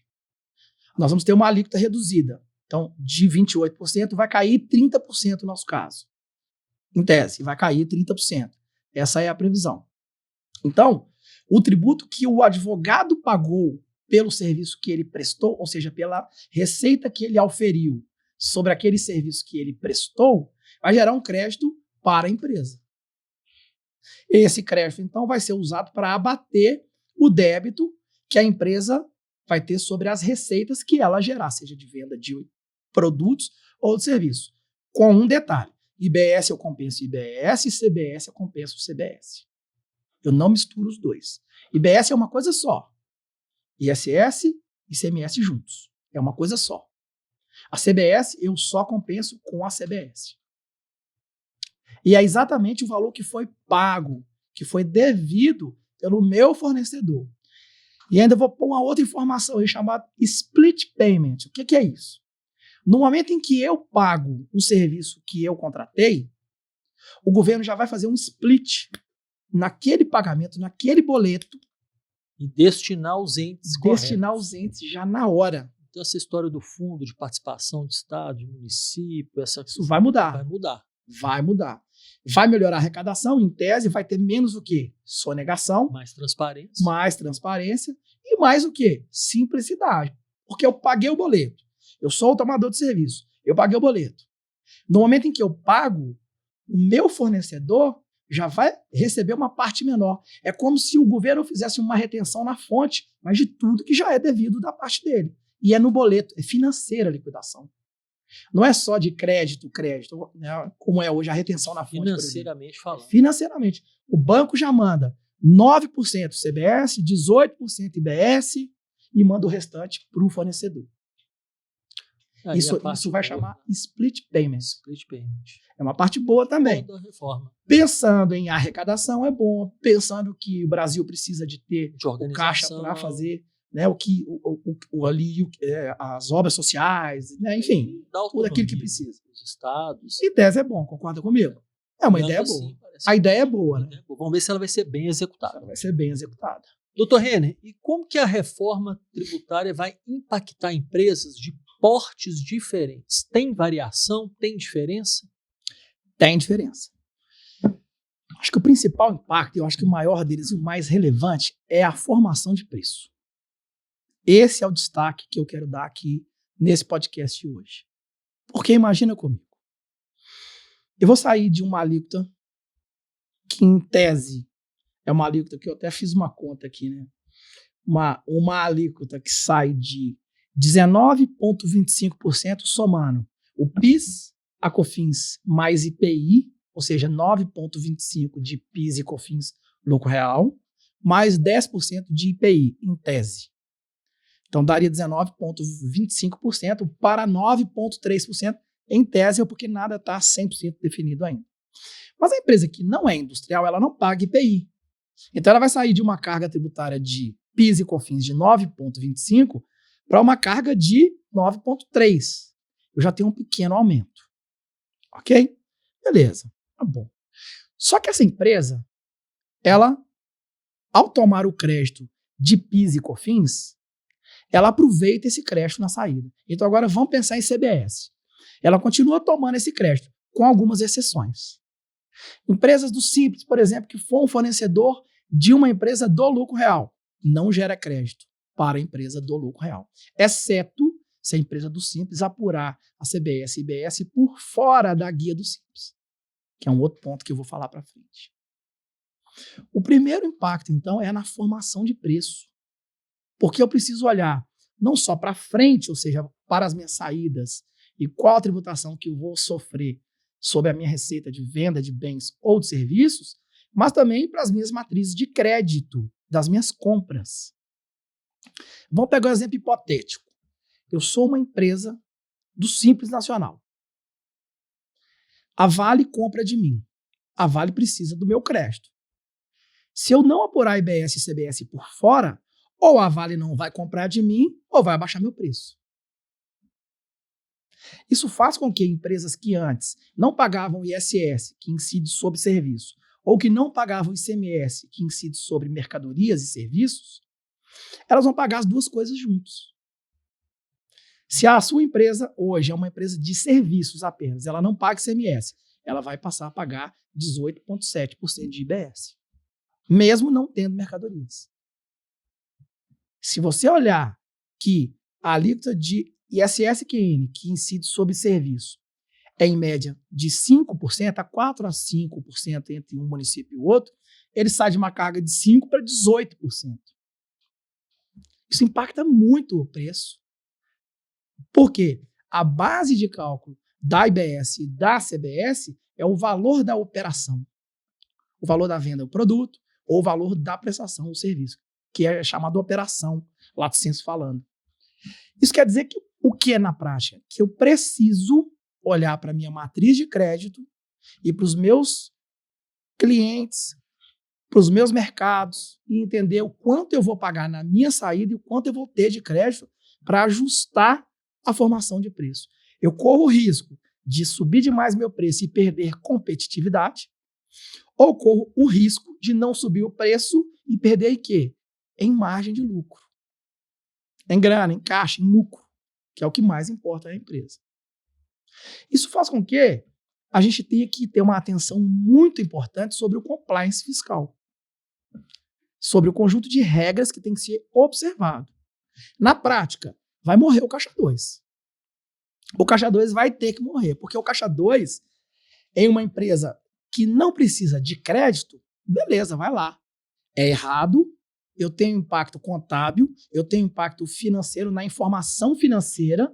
Nós vamos ter uma alíquota reduzida. Então, de 28% vai cair 30% no nosso caso. Em tese, vai cair 30%. Essa é a previsão. Então, o tributo que o advogado pagou pelo serviço que ele prestou, ou seja, pela receita que ele auferiu sobre aquele serviço que ele prestou, vai gerar um crédito para a empresa. Esse crédito, então, vai ser usado para abater o débito que a empresa vai ter sobre as receitas que ela gerar, seja de venda de produtos ou de serviço. Com um detalhe: IBS eu compenso IBS e CBS eu compenso CBS. Eu não misturo os dois. IBS é uma coisa só. ISS e ICMS juntos. É uma coisa só. A CBS eu só compenso com a CBS. E é exatamente o valor que foi pago, que foi devido pelo meu fornecedor. E ainda vou pôr uma outra informação aí chamada split payment. O que é isso? No momento em que eu pago o serviço que eu contratei, o governo já vai fazer um split naquele pagamento, naquele boleto. E destinar os entes corretos. Destinar os entes já na hora. Então, essa história do fundo de participação do Estado, de município, isso vai mudar. Vai mudar. Vai mudar. Vai melhorar a arrecadação, em tese, vai ter menos o quê? Sonegação. Mais transparência. Mais transparência. E mais o quê? Simplicidade. Porque eu paguei o boleto. Eu sou o tomador de serviço. Eu paguei o boleto. No momento em que eu pago, o meu fornecedor já vai receber uma parte menor. É como se o governo fizesse uma retenção na fonte, mas de tudo que já é devido da parte dele. E é no boleto, é financeira a liquidação. Não é só de crédito, né, como é hoje a retenção na fonte. Financeiramente falando. Financeiramente. O banco já manda 9% CBS, 18% IBS e manda o restante para o fornecedor. Isso vai chamar split payment. Split payment. É uma parte boa também. Boa da reforma. Pensando em arrecadação é bom. Pensando que o Brasil precisa de ter o caixa para fazer, né, as obras sociais, né, enfim, tudo aquilo que precisa. Os estados. Em tese é bom, concorda comigo? É uma ideia boa. Sim, a ideia é boa, né? Vamos ver se ela vai ser bem executada. Ela vai ser bem executada. Doutor Renner, e como que a reforma tributária vai impactar empresas de portes diferentes? Tem variação? Tem diferença? Tem diferença. Acho que o principal impacto, eu acho que o maior deles e o mais relevante é a formação de preço. Esse é o destaque que eu quero dar aqui nesse podcast hoje. Porque imagina comigo, eu vou sair de uma alíquota que, em tese, é uma alíquota que eu até fiz uma conta aqui, né? Uma alíquota que sai de 19,25% somando o PIS, a COFINS mais IPI, ou seja, 9,25% de PIS e COFINS lucro real, mais 10% de IPI, em tese. Então, daria 19,25% para 9,3% em tese, porque nada está 100% definido ainda. Mas a empresa que não é industrial, ela não paga IPI. Então, ela vai sair de uma carga tributária de PIS e COFINS de 9,25% para uma carga de 9,3%. Eu já tenho um pequeno aumento. Ok? Beleza. Tá bom. Só que essa empresa, ela, ao tomar o crédito de PIS e COFINS, ela aproveita esse crédito na saída. Então, agora vamos pensar em CBS. Ela continua tomando esse crédito, com algumas exceções. Empresas do Simples, por exemplo, que for um fornecedor de uma empresa do lucro real, não gera crédito para a empresa do lucro real, exceto se a empresa do Simples apurar a CBS e IBS por fora da guia do Simples, que é um outro ponto que eu vou falar para frente. O primeiro impacto, então, é na formação de preço, porque eu preciso olhar não só para frente, ou seja, para as minhas saídas e qual a tributação que eu vou sofrer sobre a minha receita de venda de bens ou de serviços, mas também para as minhas matrizes de crédito das minhas compras. Vamos pegar um exemplo hipotético. Eu sou uma empresa do Simples Nacional. A Vale compra de mim. A Vale precisa do meu crédito. Se eu não apurar IBS e CBS por fora, ou a Vale não vai comprar de mim, ou vai abaixar meu preço. Isso faz com que empresas que antes não pagavam ISS, que incide sobre serviço, ou que não pagavam ICMS, que incide sobre mercadorias e serviços, elas vão pagar as duas coisas juntos. Se a sua empresa hoje é uma empresa de serviços apenas, ela não paga ICMS, ela vai passar a pagar 18,7% de IBS, mesmo não tendo mercadorias. Se você olhar que a alíquota de ISS-QN, que incide sobre serviço, é em média de 5%, a 4% a 5% entre um município e o outro, ele sai de uma carga de 5% para 18%. Isso impacta muito o preço. Por quê? A base de cálculo da IBS e da CBS é o valor da operação. O valor da venda do produto ou o valor da prestação do serviço, que é chamado operação, lato sensu falando. Isso quer dizer que o que é na prática? Que eu preciso olhar para a minha matriz de crédito e para os meus clientes, para os meus mercados e entender o quanto eu vou pagar na minha saída e o quanto eu vou ter de crédito para ajustar a formação de preço. Eu corro o risco de subir demais meu preço e perder competitividade, ou corro o risco de não subir o preço e perder em quê? Em margem de lucro. Em grana, em caixa, em lucro, que é o que mais importa na empresa. Isso faz com que a gente tenha que ter uma atenção muito importante sobre o compliance fiscal, sobre o conjunto de regras que tem que ser observado. Na prática, vai morrer o Caixa 2. O Caixa 2 vai ter que morrer, porque o Caixa 2, em uma empresa que não precisa de crédito, beleza, vai lá. É errado, eu tenho impacto contábil, eu tenho impacto financeiro na informação financeira,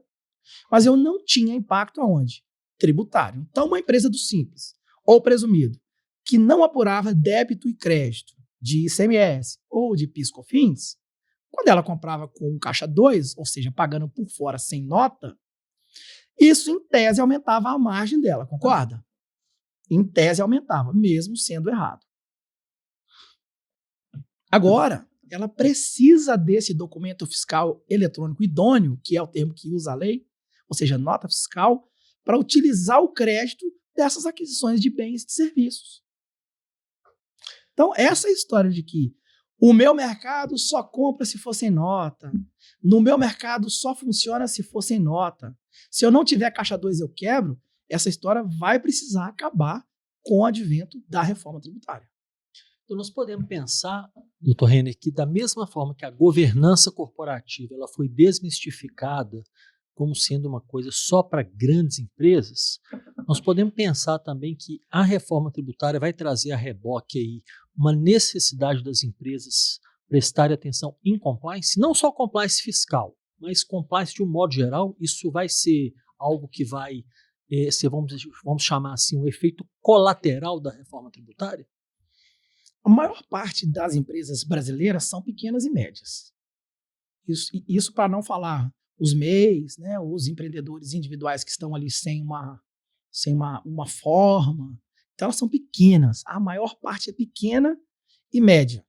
mas eu não tinha impacto aonde? Tributário. Então, uma empresa do Simples, ou presumido, que não apurava débito e crédito de ICMS ou de PIS/COFINS, quando ela comprava com um Caixa 2, ou seja, pagando por fora sem nota, isso, em tese, aumentava a margem dela, concorda? Em tese, aumentava, mesmo sendo errado. Agora, ela precisa desse documento fiscal eletrônico idôneo, que é o termo que usa a lei, ou seja, nota fiscal, para utilizar o crédito dessas aquisições de bens e de serviços. Então, essa história de que o meu mercado só compra se for sem nota, no meu mercado só funciona se for sem nota, se eu não tiver Caixa 2 eu quebro, essa história vai precisar acabar com o advento da reforma tributária. Então, nós podemos pensar, doutor Renner, que da mesma forma que a governança corporativa ela foi desmistificada como sendo uma coisa só para grandes empresas, nós podemos pensar também que a reforma tributária vai trazer a reboque aí uma necessidade das empresas prestarem atenção em compliance, não só compliance fiscal, mas compliance de um modo geral. Isso vai ser algo que vai ser, vamos chamar assim, um efeito colateral da reforma tributária? A maior parte das empresas brasileiras são pequenas e médias. Isso para não falar os MEIs, né, os empreendedores individuais que estão ali sem uma forma. Então, elas são pequenas. A maior parte é pequena e média.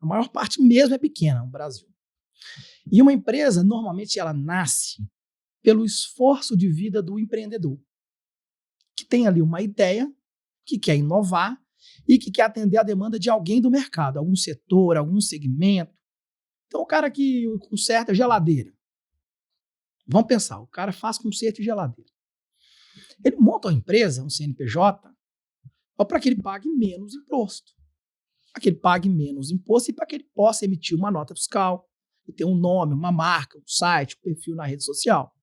A maior parte mesmo é pequena no Brasil. E uma empresa, normalmente, ela nasce pelo esforço de vida do empreendedor, que tem ali uma ideia, que quer inovar e que quer atender a demanda de alguém do mercado, algum setor, algum segmento. Então, o cara que conserta geladeira. Vamos pensar, o cara faz conserto de geladeira. Ele monta uma empresa, um CNPJ, para que ele pague menos imposto. Para que ele pague menos imposto e para que ele possa emitir uma nota fiscal, e ter um nome, uma marca, um site, um perfil na rede social.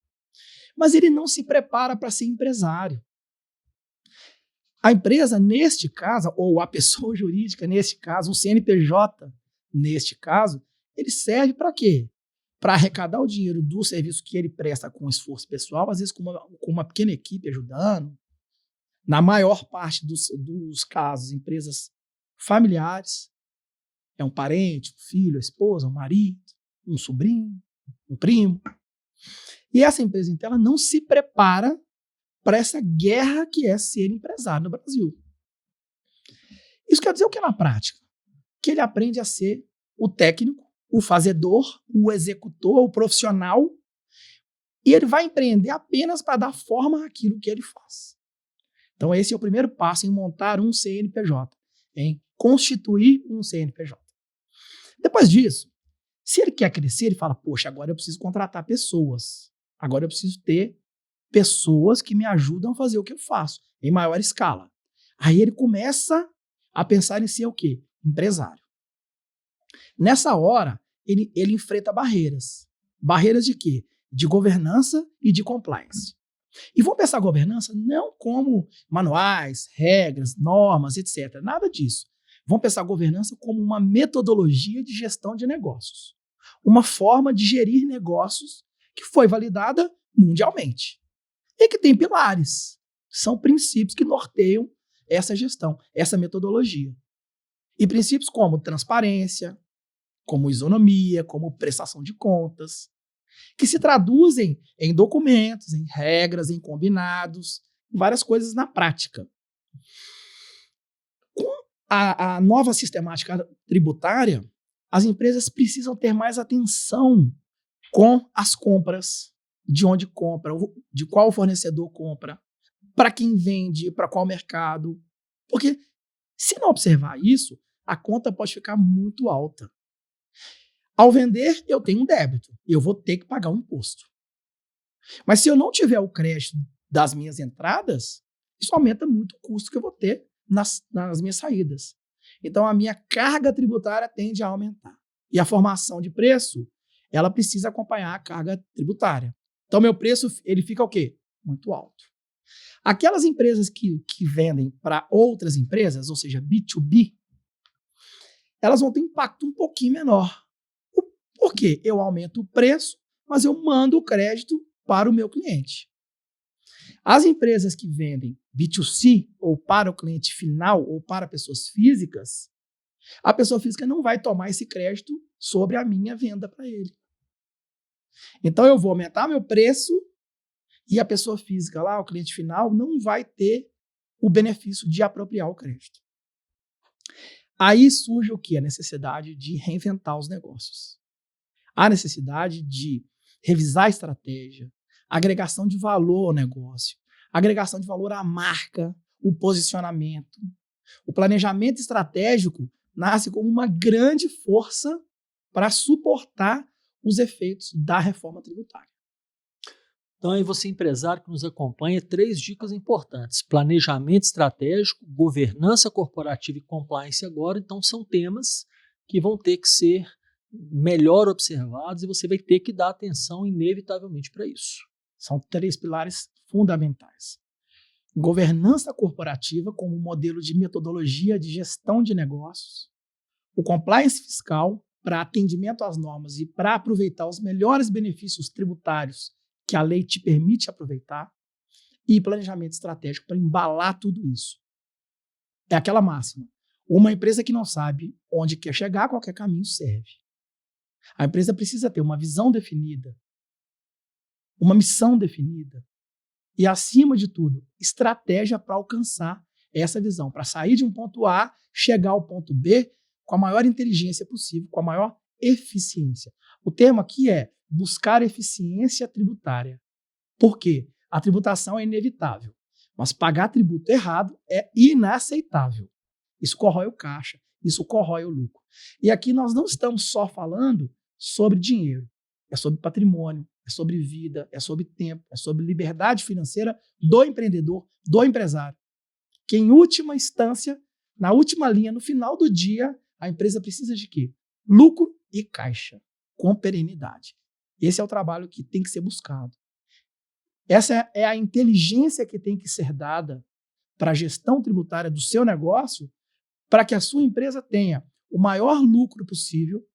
Mas ele não se prepara para ser empresário. A empresa, neste caso, ou a pessoa jurídica, neste caso, o CNPJ, neste caso, ele serve para quê? Para arrecadar o dinheiro do serviço que ele presta com esforço pessoal, às vezes com uma pequena equipe ajudando. Na maior parte dos casos, empresas familiares. É um parente, um filho, a esposa, um marido, um sobrinho, um primo. E essa empresa, então, ela não se prepara para essa guerra que é ser empresário no Brasil. Isso quer dizer o que na prática? Que ele aprende a ser o técnico, o fazedor, o executor, o profissional, e ele vai empreender apenas para dar forma àquilo que ele faz. Então, esse é o primeiro passo em montar um CNPJ, em constituir um CNPJ. Depois disso, se ele quer crescer, ele fala, poxa, agora eu preciso contratar pessoas. Agora eu preciso ter pessoas que me ajudam a fazer o que eu faço, em maior escala. Aí ele começa a pensar em ser o quê? Empresário. Nessa hora, ele enfrenta barreiras. Barreiras de quê? De governança e de compliance. E vamos pensar a governança não como manuais, regras, normas, etc. Nada disso. Vamos pensar a governança como uma metodologia de gestão de negócios. Uma forma de gerir negócios que foi validada mundialmente. E que tem pilares. São princípios que norteiam essa gestão, essa metodologia. E princípios como transparência, como isonomia, como prestação de contas, que se traduzem em documentos, em regras, em combinados, várias coisas na prática. Com a nova sistemática tributária, as empresas precisam ter mais atenção com as compras, de onde compra, de qual fornecedor compra, para quem vende, para qual mercado. Porque se não observar isso, a conta pode ficar muito alta. Ao vender, eu tenho um débito e eu vou ter que pagar um imposto. Mas se eu não tiver o crédito das minhas entradas, isso aumenta muito o custo que eu vou ter nas minhas saídas. Então, a minha carga tributária tende a aumentar. E a formação de preço, ela precisa acompanhar a carga tributária. Então, meu preço, ele fica o quê? Muito alto. Aquelas empresas que vendem para outras empresas, ou seja, B2B, elas vão ter um impacto um pouquinho menor. Por quê? Eu aumento o preço, mas eu mando o crédito para o meu cliente. As empresas que vendem B2C, ou para o cliente final, ou para pessoas físicas, a pessoa física não vai tomar esse crédito sobre a minha venda para ele. Então, eu vou aumentar meu preço e a pessoa física lá, o cliente final, não vai ter o benefício de apropriar o crédito. Aí surge o quê? A necessidade de reinventar os negócios. A necessidade de revisar a estratégia, agregação de valor ao negócio, agregação de valor à marca, o posicionamento. O planejamento estratégico nasce como uma grande força para suportar os efeitos da reforma tributária. Então, aí você, empresário que nos acompanha, 3 dicas importantes. Planejamento estratégico, governança corporativa e compliance agora. Então, são temas que vão ter que ser melhor observados e você vai ter que dar atenção inevitavelmente para isso. São 3 pilares fundamentais. Governança corporativa como modelo de metodologia de gestão de negócios. O compliance fiscal para atendimento às normas e para aproveitar os melhores benefícios tributários que a lei te permite aproveitar. E planejamento estratégico para embalar tudo isso. É aquela máxima. Uma empresa que não sabe onde quer chegar, qualquer caminho serve. A empresa precisa ter uma visão definida, uma missão definida e, acima de tudo, estratégia para alcançar essa visão, para sair de um ponto A, chegar ao ponto B com a maior inteligência possível, com a maior eficiência. O termo aqui é buscar eficiência tributária. Por quê? A tributação é inevitável, mas pagar tributo errado é inaceitável. Isso corrói o caixa, isso corrói o lucro. E aqui nós não estamos só falando sobre dinheiro, é sobre patrimônio, é sobre vida, é sobre tempo, é sobre liberdade financeira do empreendedor, do empresário. Que em última instância, na última linha, no final do dia, a empresa precisa de quê? Lucro e caixa, com perenidade. Esse é o trabalho que tem que ser buscado. Essa é a inteligência que tem que ser dada para a gestão tributária do seu negócio, para que a sua empresa tenha o maior lucro possível,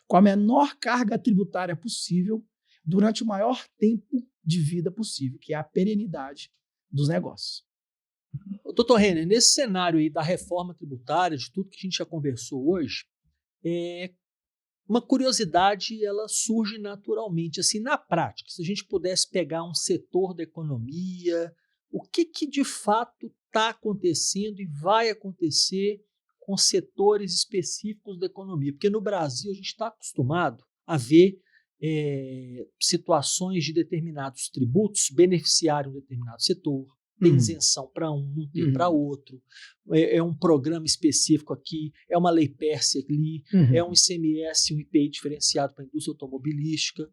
com a menor carga tributária possível, durante o maior tempo de vida possível, que é a perenidade dos negócios. Doutor Renner, nesse cenário aí da reforma tributária, de tudo que a gente já conversou hoje, uma curiosidade ela surge naturalmente, assim, na prática. Se a gente pudesse pegar um setor da economia, o que de fato está acontecendo e vai acontecer com setores específicos da economia? Porque no Brasil a gente está acostumado a ver situações de determinados tributos beneficiarem um determinado setor, tem isenção para um, não tem para outro, é um programa específico aqui, é uma lei Pérsia ali, é um ICMS, um IPI diferenciado para a indústria automobilística.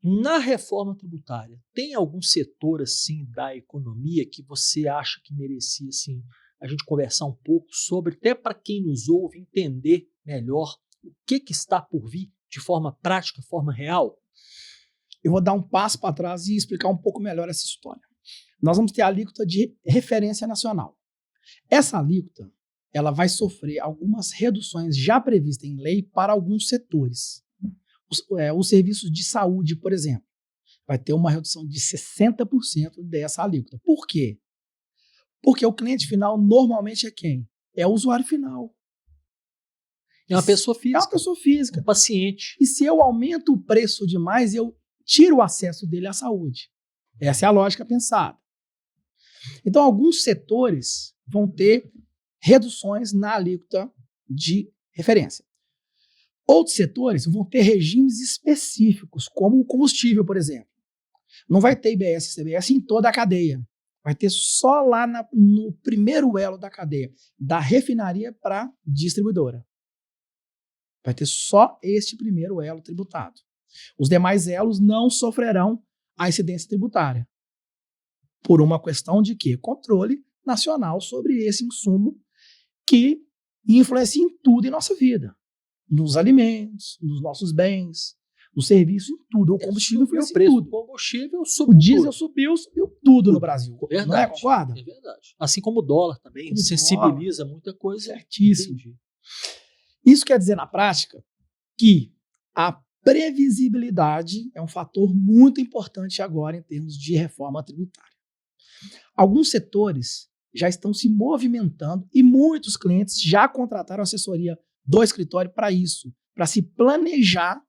Na reforma tributária, tem algum setor assim da economia que você acha que merecia assim, a gente conversar um pouco sobre, até para quem nos ouve entender melhor o que está por vir de forma prática, forma real? Eu vou dar um passo para trás e explicar um pouco melhor essa história. Nós vamos ter a alíquota de referência nacional. Essa alíquota, ela vai sofrer algumas reduções já previstas em lei para alguns setores. Os serviços de saúde, por exemplo, vai ter uma redução de 60% dessa alíquota. Por quê? Porque o cliente final normalmente é quem? É o usuário final. É uma pessoa física. É uma pessoa física. Um paciente. E se eu aumento o preço demais, eu tiro o acesso dele à saúde. Essa é a lógica pensada. Então, alguns setores vão ter reduções na alíquota de referência. Outros setores vão ter regimes específicos, como o combustível, por exemplo. Não vai ter IBS e CBS em toda a cadeia. Vai ter só lá no primeiro elo da cadeia, da refinaria para a distribuidora. Vai ter só este primeiro elo tributado. Os demais elos não sofrerão a incidência tributária. Por uma questão de quê? Controle nacional sobre esse insumo que influencia em tudo em nossa vida. Nos alimentos, nos nossos bens, no serviço, em tudo. O combustível influencia em tudo. O combustível subiu. O diesel subiu tudo no Brasil. Verdade. Não é, concorda? É verdade. Assim como o dólar também sensibiliza muita coisa. Certíssimo. Entendi. Isso quer dizer, na prática, que a previsibilidade é um fator muito importante agora em termos de reforma tributária. Alguns setores já estão se movimentando e muitos clientes já contrataram assessoria do escritório para isso, para se planejar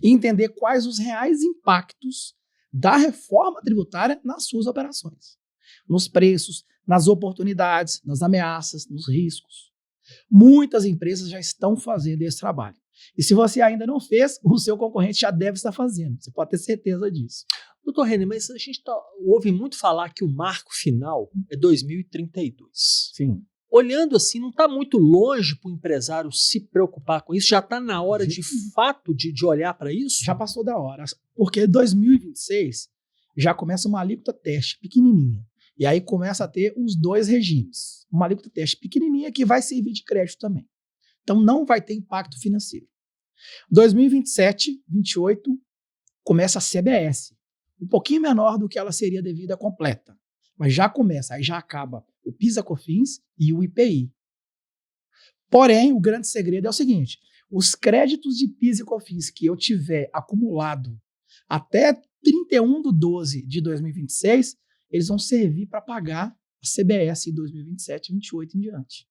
e entender quais os reais impactos da reforma tributária nas suas operações, nos preços, nas oportunidades, nas ameaças, nos riscos. Muitas empresas já estão fazendo esse trabalho. E se você ainda não fez, o seu concorrente já deve estar fazendo. Você pode ter certeza disso. Doutor René, mas a gente ouve muito falar que o marco final é 2032. Sim. Olhando assim, não está muito longe para o empresário se preocupar com isso? Já está na hora, de fato, de olhar para isso? Já passou da hora. Porque 2026 já começa uma alíquota teste pequenininha. E aí começa a ter os dois regimes. Uma alíquota teste pequenininha que vai servir de crédito também. Então não vai ter impacto financeiro. 2027, 28, começa a CBS. Um pouquinho menor do que ela seria devida completa. Mas já começa, aí já acaba o PIS/COFINS e o IPI. Porém, o grande segredo é o seguinte: os créditos de PIS e COFINS que eu tiver acumulado até 31/12 de 2026, eles vão servir para pagar a CBS em 2027, 28 em diante.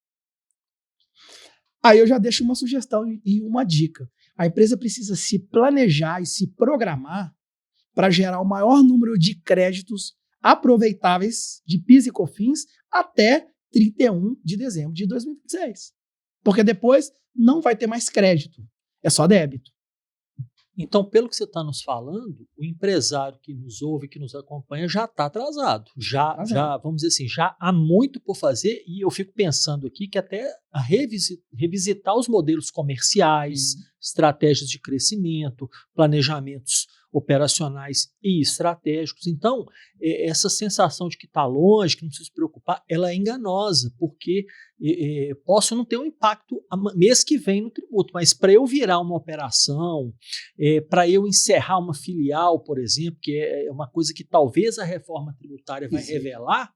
Aí eu já deixo uma sugestão e uma dica. A empresa precisa se planejar e se programar para gerar o maior número de créditos aproveitáveis de PIS e COFINS até 31 de dezembro de 2026. Porque depois não vai ter mais crédito, é só débito. Então, pelo que você está nos falando, o empresário que nos ouve, que nos acompanha, já está atrasado. Já, vamos dizer assim, já há muito por fazer, e eu fico pensando aqui que até a revisitar os modelos comerciais, estratégias de crescimento, planejamentos operacionais e estratégicos. Então, essa sensação de que está longe, que não precisa se preocupar, ela é enganosa, porque posso não ter um impacto mês que vem no tributo, mas para eu virar uma operação, para eu encerrar uma filial, por exemplo, que é uma coisa que talvez a reforma tributária vai revelar,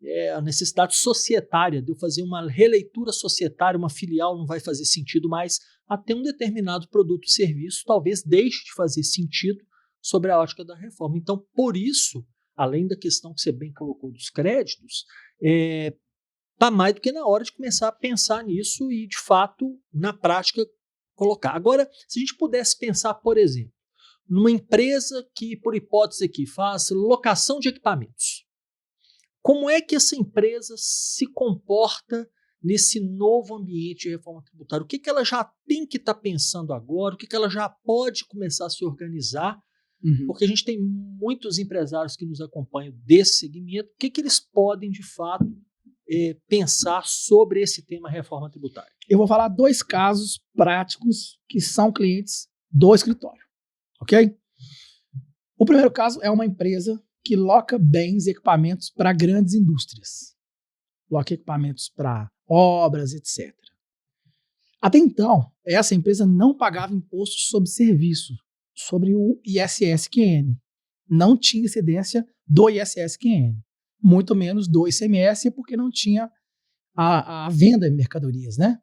é a necessidade societária de eu fazer uma releitura societária, uma filial não vai fazer sentido mais, até um determinado produto e serviço talvez deixe de fazer sentido sobre a ótica da reforma. Então, por isso, além da questão que você bem colocou dos créditos, está mais do que na hora de começar a pensar nisso e, de fato, na prática, colocar. Agora, se a gente pudesse pensar, por exemplo, numa empresa que, por hipótese aqui, faz locação de equipamentos, como é que essa empresa se comporta nesse novo ambiente de reforma tributária? O que ela já tem que estar pensando agora? O que ela já pode começar a se organizar? Porque a gente tem muitos empresários que nos acompanham desse segmento. O que eles podem, de fato, pensar sobre esse tema reforma tributária? Eu vou falar 2 casos práticos que são clientes do escritório, ok? O primeiro caso é uma empresa que loca bens e equipamentos para grandes indústrias. Loca equipamentos para obras, etc. Até então, essa empresa não pagava imposto sobre serviço, sobre o ISS-QN. Não tinha incidência do ISS-QN, muito menos do ICMS, porque não tinha a venda de mercadorias, né?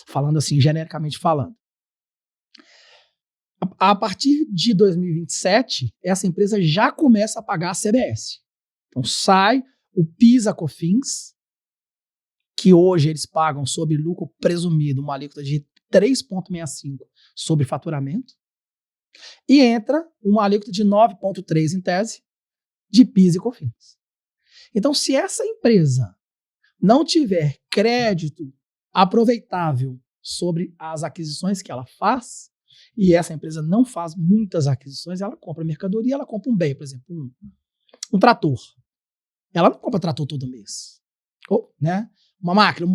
Falando assim, genericamente falando. A partir de 2027, essa empresa já começa a pagar a CBS. Então sai o PIS/COFINS, que hoje eles pagam sobre lucro presumido uma alíquota de 3,65% sobre faturamento, e entra uma alíquota de 9,3% em tese de PIS e COFINS. Então, se essa empresa não tiver crédito aproveitável sobre as aquisições que ela faz, e essa empresa não faz muitas aquisições, ela compra mercadoria, ela compra um bem, por exemplo, um trator. Ela não compra trator todo mês. Ou, né? Uma máquina,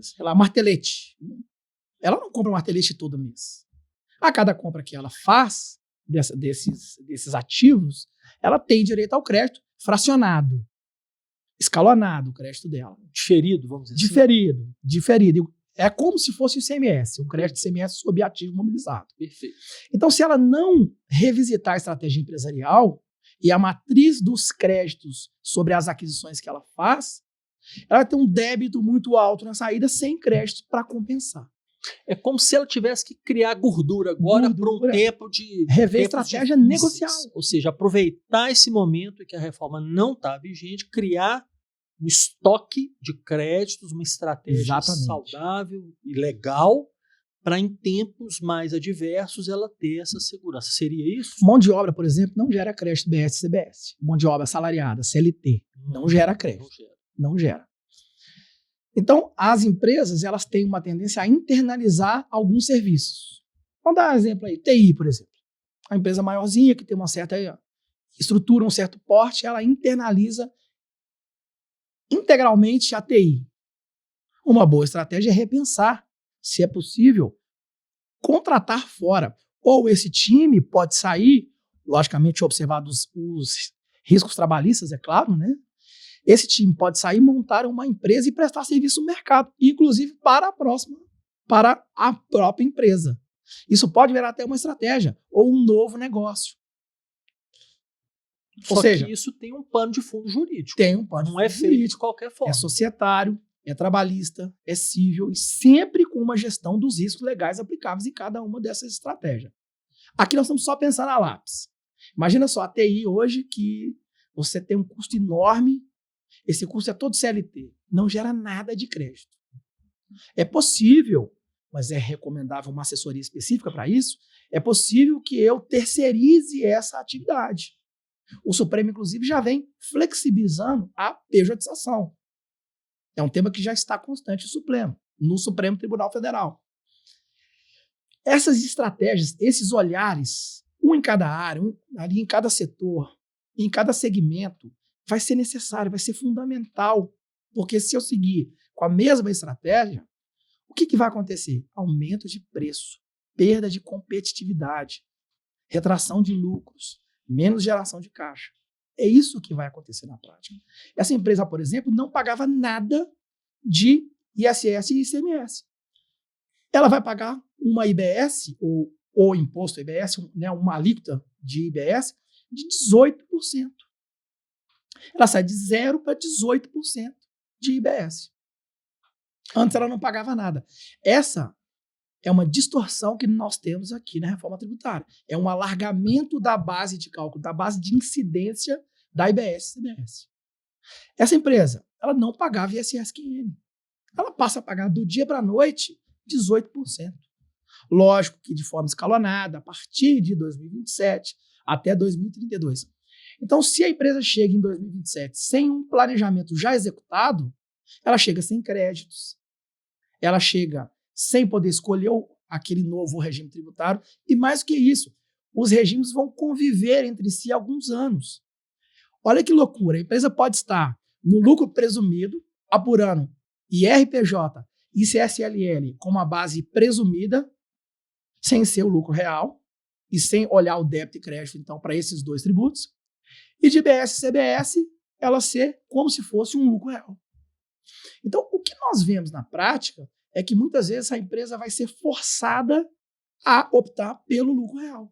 sei lá, martelete. Ela não compra martelete todo mês. A cada compra que ela faz desses ativos, ela tem direito ao crédito fracionado, escalonado o crédito dela. Diferido, vamos dizer assim. Diferido. É como se fosse o ICMS, o crédito ICMS sob ativo mobilizado. Perfeito. Então, se ela não revisitar a estratégia empresarial e a matriz dos créditos sobre as aquisições que ela faz, ela vai ter um débito muito alto na saída sem crédito para compensar. É como se ela tivesse que criar gordura agora para um tempo de... Rever a estratégia negocial. Ou seja, aproveitar esse momento em que a reforma não está vigente, criar um estoque de créditos, uma estratégia saudável e legal para em tempos mais adversos ela ter essa segurança. Seria isso? Mão de obra, por exemplo, não gera crédito BS e CBS. Mão de obra salariada, CLT, não gera crédito. Não gera. Então, as empresas elas têm uma tendência a internalizar alguns serviços. Vamos dar um exemplo aí, TI, por exemplo. A empresa maiorzinha que tem uma certa estrutura, um certo porte, ela internaliza integralmente a TI. Uma boa estratégia é repensar se é possível contratar fora. Ou esse time pode sair, logicamente observados os riscos trabalhistas, é claro, né? Esse time pode sair, montar uma empresa e prestar serviço no mercado, inclusive para a própria empresa. Isso pode virar até uma estratégia ou um novo negócio. Ou seja, que isso tem um pano de fundo jurídico. Tem um pano de fundo jurídico. Feito de qualquer forma. É societário, é trabalhista, é civil e sempre com uma gestão dos riscos legais aplicáveis em cada uma dessas estratégias. Aqui nós estamos só pensando a lápis. Imagina só a TI hoje que você tem um custo enorme. Esse custo é todo CLT, não gera nada de crédito. É possível, mas é recomendável uma assessoria específica para isso, é possível que eu terceirize essa atividade. O Supremo, inclusive, já vem flexibilizando a pejotização. É um tema que já está constante no Supremo Tribunal Federal. Essas estratégias, esses olhares, um em cada área, ali em cada setor, em cada segmento, vai ser necessário, vai ser fundamental, porque se eu seguir com a mesma estratégia, o que vai acontecer? Aumento de preço, perda de competitividade, retração de lucros, menos geração de caixa. É isso que vai acontecer na prática. Essa empresa, por exemplo, não pagava nada de ISS e ICMS. Ela vai pagar uma IBS, ou imposto IBS, né, uma alíquota de IBS, de 18%. Ela sai de 0% para 18% de IBS. Antes ela não pagava nada. Essa é uma distorção que nós temos aqui na reforma tributária. É um alargamento da base de cálculo, da base de incidência da IBS e CBS. Essa empresa, ela não pagava ISS-QN. Ela passa a pagar do dia para a noite 18%. Lógico que de forma escalonada, a partir de 2027 até 2032. Então, se a empresa chega em 2027 sem um planejamento já executado, ela chega sem créditos, ela chega sem poder escolher aquele novo regime tributário, e mais do que isso, os regimes vão conviver entre si alguns anos. Olha que loucura, a empresa pode estar no lucro presumido, apurando IRPJ e CSLL como a base presumida, sem ser o lucro real, e sem olhar o débito e crédito, então, para esses dois tributos. E de IBS e CBS, ela ser como se fosse um lucro real. Então, o que nós vemos na prática é que muitas vezes a empresa vai ser forçada a optar pelo lucro real.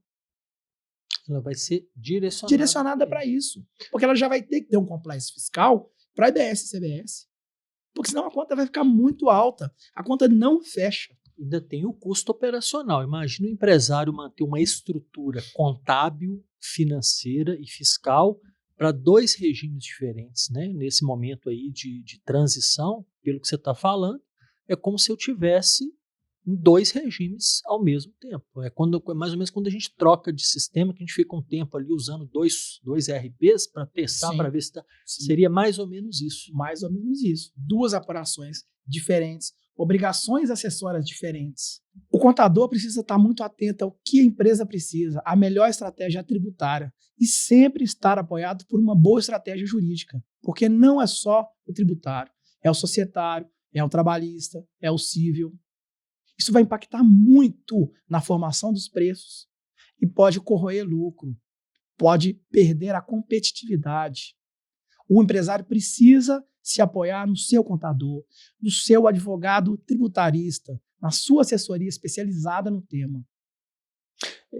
Ela vai ser direcionada Para isso. Porque ela já vai ter que ter um compliance fiscal para IBS e CBS. Porque senão a conta vai ficar muito alta. A conta não fecha. Ainda tem o custo operacional. Imagina o empresário manter uma estrutura contábil, financeira e fiscal para dois regimes diferentes, né? Nesse momento aí de transição, pelo que você está falando, é como se eu tivesse em dois regimes ao mesmo tempo. É mais ou menos quando a gente troca de sistema, que a gente fica um tempo ali usando dois ERPs para testar, para ver se está. Seria mais ou menos isso. Mais ou menos isso. Duas apurações diferentes, obrigações acessórias diferentes. O contador precisa estar muito atento ao que a empresa precisa, a melhor estratégia tributária e sempre estar apoiado por uma boa estratégia jurídica, porque não é só o tributário, é o societário, é o trabalhista, é o civil. Isso vai impactar muito na formação dos preços e pode corroer lucro, pode perder a competitividade. O empresário precisa se apoiar no seu contador, no seu advogado tributarista, na sua assessoria especializada no tema.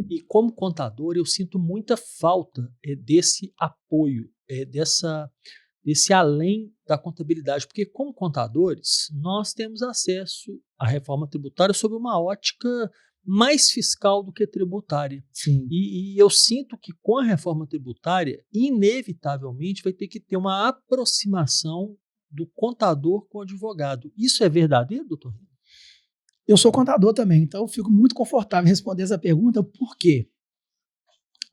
E como contador, eu sinto muita falta desse apoio, desse além da contabilidade, porque como contadores, nós temos acesso à reforma tributária sob uma ótica mais fiscal do que tributária. Sim. E eu sinto que com a reforma tributária, inevitavelmente vai ter que ter uma aproximação do contador com o advogado. Isso é verdadeiro, doutor? Eu sou contador também, então eu fico muito confortável em responder essa pergunta, porque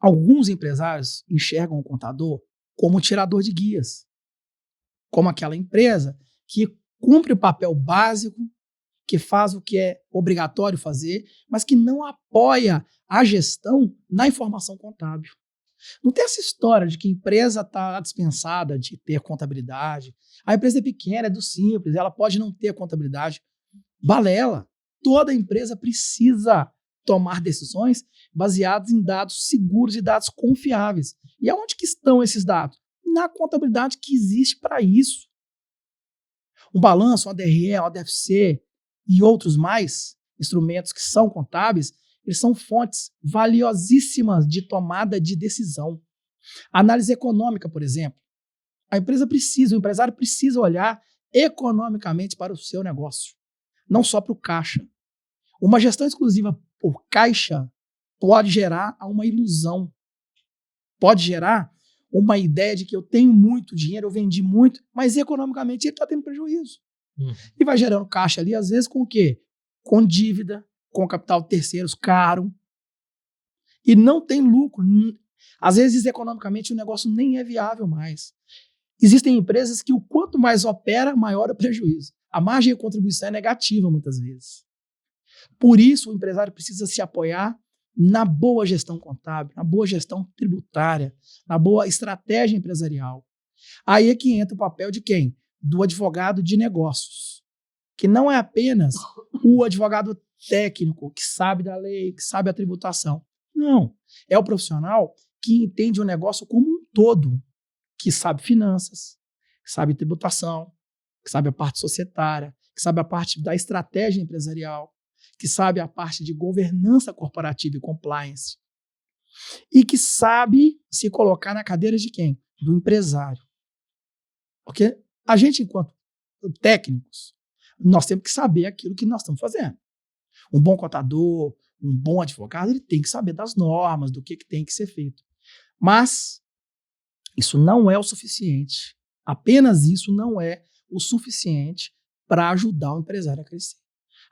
alguns empresários enxergam o contador como um tirador de guias, como aquela empresa que cumpre o papel básico, que faz o que é obrigatório fazer, mas que não apoia a gestão na informação contábil. Não tem essa história de que a empresa está dispensada de ter contabilidade. A empresa é pequena, é do simples, ela pode não ter contabilidade. Balela. Toda empresa precisa tomar decisões baseadas em dados seguros e dados confiáveis. E aonde que estão esses dados? Na contabilidade que existe para isso. Um balanço, um ADRE, um ADFC e outros mais instrumentos que são contábeis, eles são fontes valiosíssimas de tomada de decisão. A análise econômica, por exemplo. A empresa precisa, o empresário precisa olhar economicamente para o seu negócio, não só para o caixa. Uma gestão exclusiva por caixa pode gerar uma ilusão, pode gerar uma ideia de que eu tenho muito dinheiro, eu vendi muito, mas economicamente ele está tendo prejuízo. E vai gerando caixa ali, às vezes, com o quê? Com dívida, com capital de terceiros caro. E não tem lucro. Às vezes, economicamente, o negócio nem é viável mais. Existem empresas que o quanto mais opera, maior é o prejuízo. A margem de contribuição é negativa, muitas vezes. Por isso, o empresário precisa se apoiar na boa gestão contábil, na boa gestão tributária, na boa estratégia empresarial. Aí é que entra o papel de quem? Do advogado de negócios, que não é apenas o advogado técnico que sabe da lei, que sabe a tributação. Não, é o profissional que entende o negócio como um todo, que sabe finanças, que sabe tributação, que sabe a parte societária, que sabe a parte da estratégia empresarial, que sabe a parte de governança corporativa e compliance, e que sabe se colocar na cadeira de quem? Do empresário. Porque a gente, enquanto técnicos, nós temos que saber aquilo que nós estamos fazendo. Um bom contador, um bom advogado, ele tem que saber das normas, do que tem que ser feito. Mas isso não é o suficiente. Apenas isso não é o suficiente para ajudar o empresário a crescer.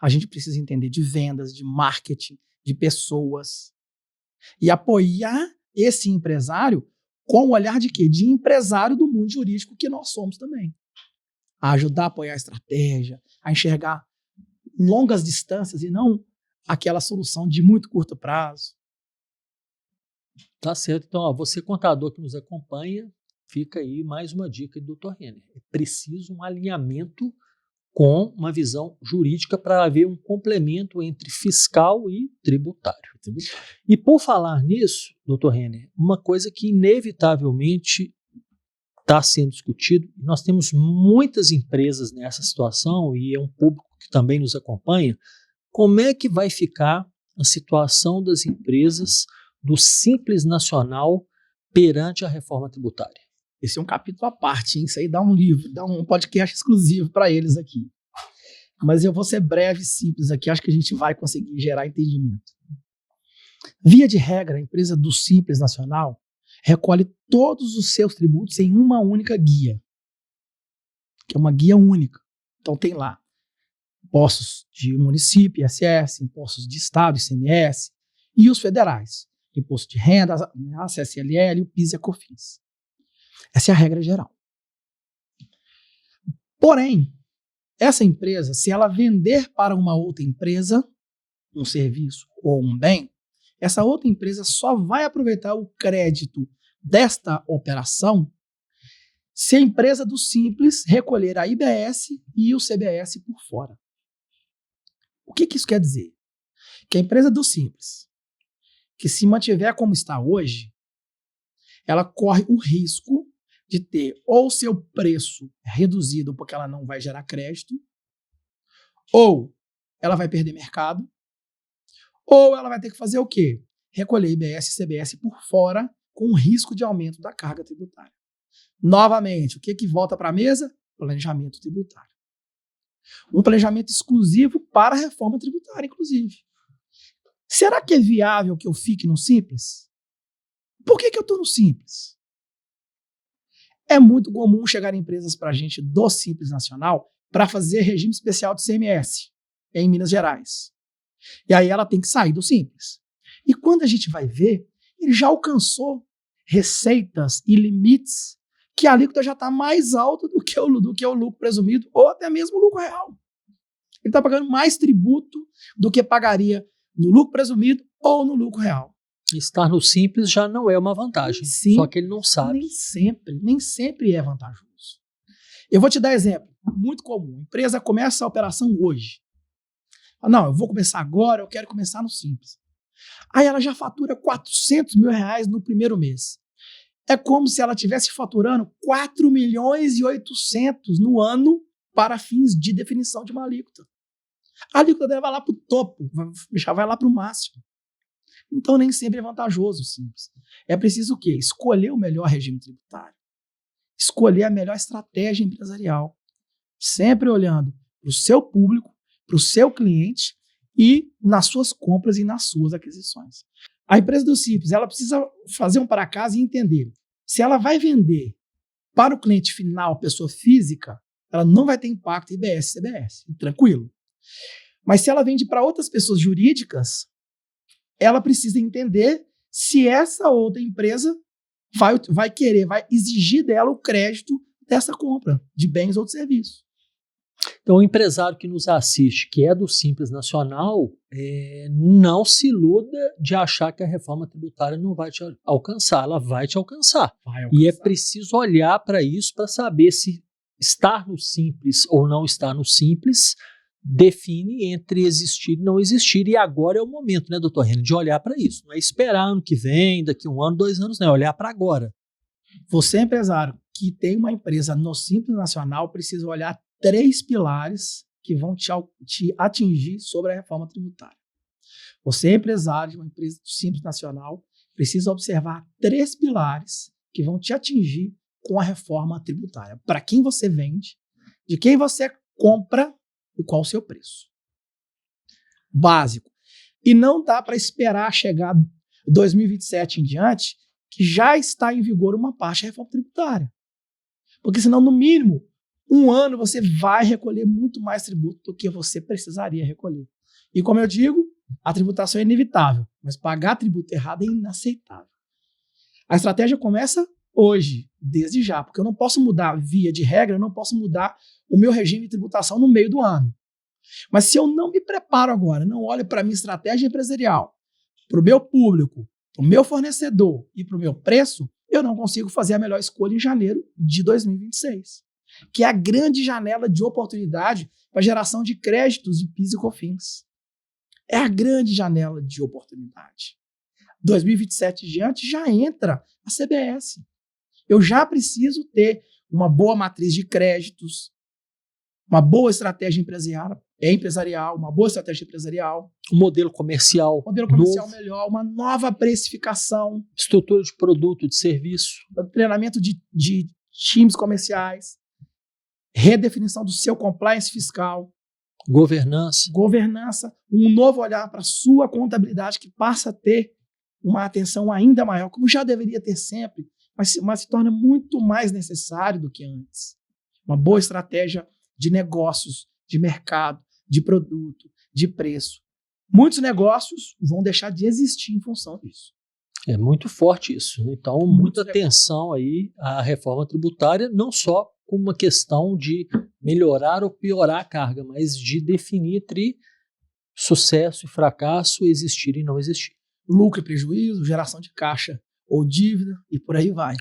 A gente precisa entender de vendas, de marketing, de pessoas. E apoiar esse empresário com o olhar de quê? De empresário do mundo jurídico que nós somos também. A ajudar a apoiar a estratégia, a enxergar longas distâncias e não aquela solução de muito curto prazo. Tá certo. Então, você contador que nos acompanha, fica aí mais uma dica do Dr. Renner. É preciso um alinhamento com uma visão jurídica para haver um complemento entre fiscal e tributário. E por falar nisso, doutor Renner, uma coisa que inevitavelmente está sendo discutido, nós temos muitas empresas nessa situação e é um público que também nos acompanha, como é que vai ficar a situação das empresas do Simples Nacional perante a reforma tributária? Esse é um capítulo à parte, hein? Isso aí dá um livro, dá um podcast exclusivo para eles aqui. Mas eu vou ser breve e simples aqui, acho que a gente vai conseguir gerar entendimento. Via de regra, a empresa do Simples Nacional recolhe todos os seus tributos em uma única guia, que é uma guia única. Então tem lá impostos de município, ISS, impostos de estado, ICMS, e os federais, imposto de renda, a CSLL, o PIS e a COFINS. Essa é a regra geral. Porém, essa empresa, se ela vender para uma outra empresa um serviço ou um bem, essa outra empresa só vai aproveitar o crédito desta operação se a empresa do Simples recolher a IBS e o CBS por fora. O que isso quer dizer? Que a empresa do Simples, que se mantiver como está hoje, ela corre o risco de ter ou seu preço reduzido porque ela não vai gerar crédito, ou ela vai perder mercado, ou ela vai ter que fazer o quê? Recolher IBS e CBS por fora com risco de aumento da carga tributária. Novamente, o que volta para a mesa? Planejamento tributário. Um planejamento exclusivo para a reforma tributária, inclusive. Será que é viável que eu fique no Simples? Por que eu estou no Simples? É muito comum chegar empresas para a gente do Simples Nacional para fazer regime especial de CMS em Minas Gerais. E aí ela tem que sair do Simples. E quando a gente vai ver, ele já alcançou receitas e limites que a alíquota já está mais alta do que o lucro presumido ou até mesmo o lucro real. Ele está pagando mais tributo do que pagaria no lucro presumido ou no lucro real. Estar no Simples já não é uma vantagem, só que ele não sabe. Nem sempre é vantajoso. Eu vou te dar exemplo, muito comum. A empresa começa a operação hoje. Não, eu vou começar agora, eu quero começar no Simples. Aí ela já fatura R$400 mil no primeiro mês. É como se ela estivesse faturando 4 milhões e 800 no ano para fins de definição de uma alíquota. A alíquota dela vai lá para o topo, já vai lá para o máximo. Então nem sempre é vantajoso o Simples. É preciso o quê? Escolher o melhor regime tributário. Escolher a melhor estratégia empresarial. Sempre olhando para o seu público, para o seu cliente e nas suas compras e nas suas aquisições. A empresa do Simples, ela precisa fazer um para casa e entender. Se ela vai vender para o cliente final, pessoa física, ela não vai ter impacto em IBS e CBS. Tranquilo. Mas se ela vende para outras pessoas jurídicas, ela precisa entender se essa outra empresa vai exigir dela o crédito dessa compra de bens ou de serviços. Então, o empresário que nos assiste, que é do Simples Nacional, não se iluda de achar que a reforma tributária não vai te alcançar. Ela vai te alcançar. E é preciso olhar para isso para saber se estar no Simples ou não estar no Simples define entre existir e não existir. E agora é o momento, né, doutor Renner, de olhar para isso. Não é esperar ano que vem, daqui 1 ano, 2 anos, não. É olhar para agora. Você, empresário, que tem uma empresa no Simples Nacional, precisa olhar 3 pilares que vão te atingir sobre a reforma tributária. Você, empresário de uma empresa do Simples Nacional, precisa observar 3 pilares que vão te atingir com a reforma tributária. Para quem você vende, de quem você compra e qual o seu preço. Básico. E não dá para esperar chegar 2027 em diante, que já está em vigor uma parte da reforma tributária. Porque senão, no mínimo, 1 ano você vai recolher muito mais tributo do que você precisaria recolher. E como eu digo, a tributação é inevitável, mas pagar tributo errado é inaceitável. A estratégia começa hoje, desde já, porque eu não posso mudar via de regra, eu não posso mudar o meu regime de tributação no meio do ano. Mas se eu não me preparo agora, não olho para a minha estratégia empresarial, para o meu público, para o meu fornecedor e para o meu preço, eu não consigo fazer a melhor escolha em janeiro de 2026. Que é a grande janela de oportunidade para geração de créditos de PIS e COFINS. É a grande janela de oportunidade. 2027 em diante já entra a CBS. Eu já preciso ter uma boa matriz de créditos, uma boa estratégia empresarial, uma boa estratégia empresarial. Um modelo comercial novo, melhor, uma nova precificação. Estrutura de produto, de serviço. Treinamento de times comerciais. Redefinição do seu compliance fiscal. Governança. Um novo olhar para a sua contabilidade que passa a ter uma atenção ainda maior, como já deveria ter sempre, mas se torna muito mais necessário do que antes. Uma boa estratégia de negócios, de mercado, de produto, de preço. Muitos negócios vão deixar de existir em função disso. É muito forte isso. Então, muita atenção aí à reforma tributária, não só como uma questão de melhorar ou piorar a carga, mas de definir entre sucesso e fracasso, existir e não existir. Lucro e prejuízo, geração de caixa ou dívida e por aí vai.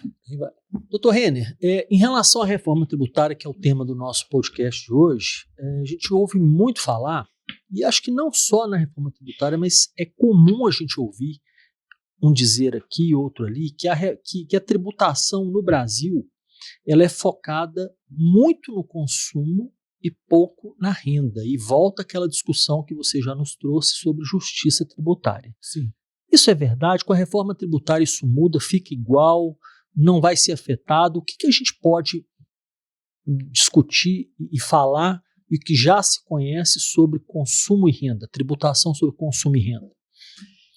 Doutor Renner, em relação à reforma tributária, que é o tema do nosso podcast de hoje, a gente ouve muito falar, e acho que não só na reforma tributária, mas é comum a gente ouvir um dizer aqui e outro ali, que a tributação no Brasil ela é focada muito no consumo e pouco na renda. E volta aquela discussão que você já nos trouxe sobre justiça tributária. Sim. Isso é verdade? Com a reforma tributária isso muda, fica igual, não vai ser afetado? O que a gente pode discutir e falar e que já se conhece sobre consumo e renda, tributação sobre consumo e renda?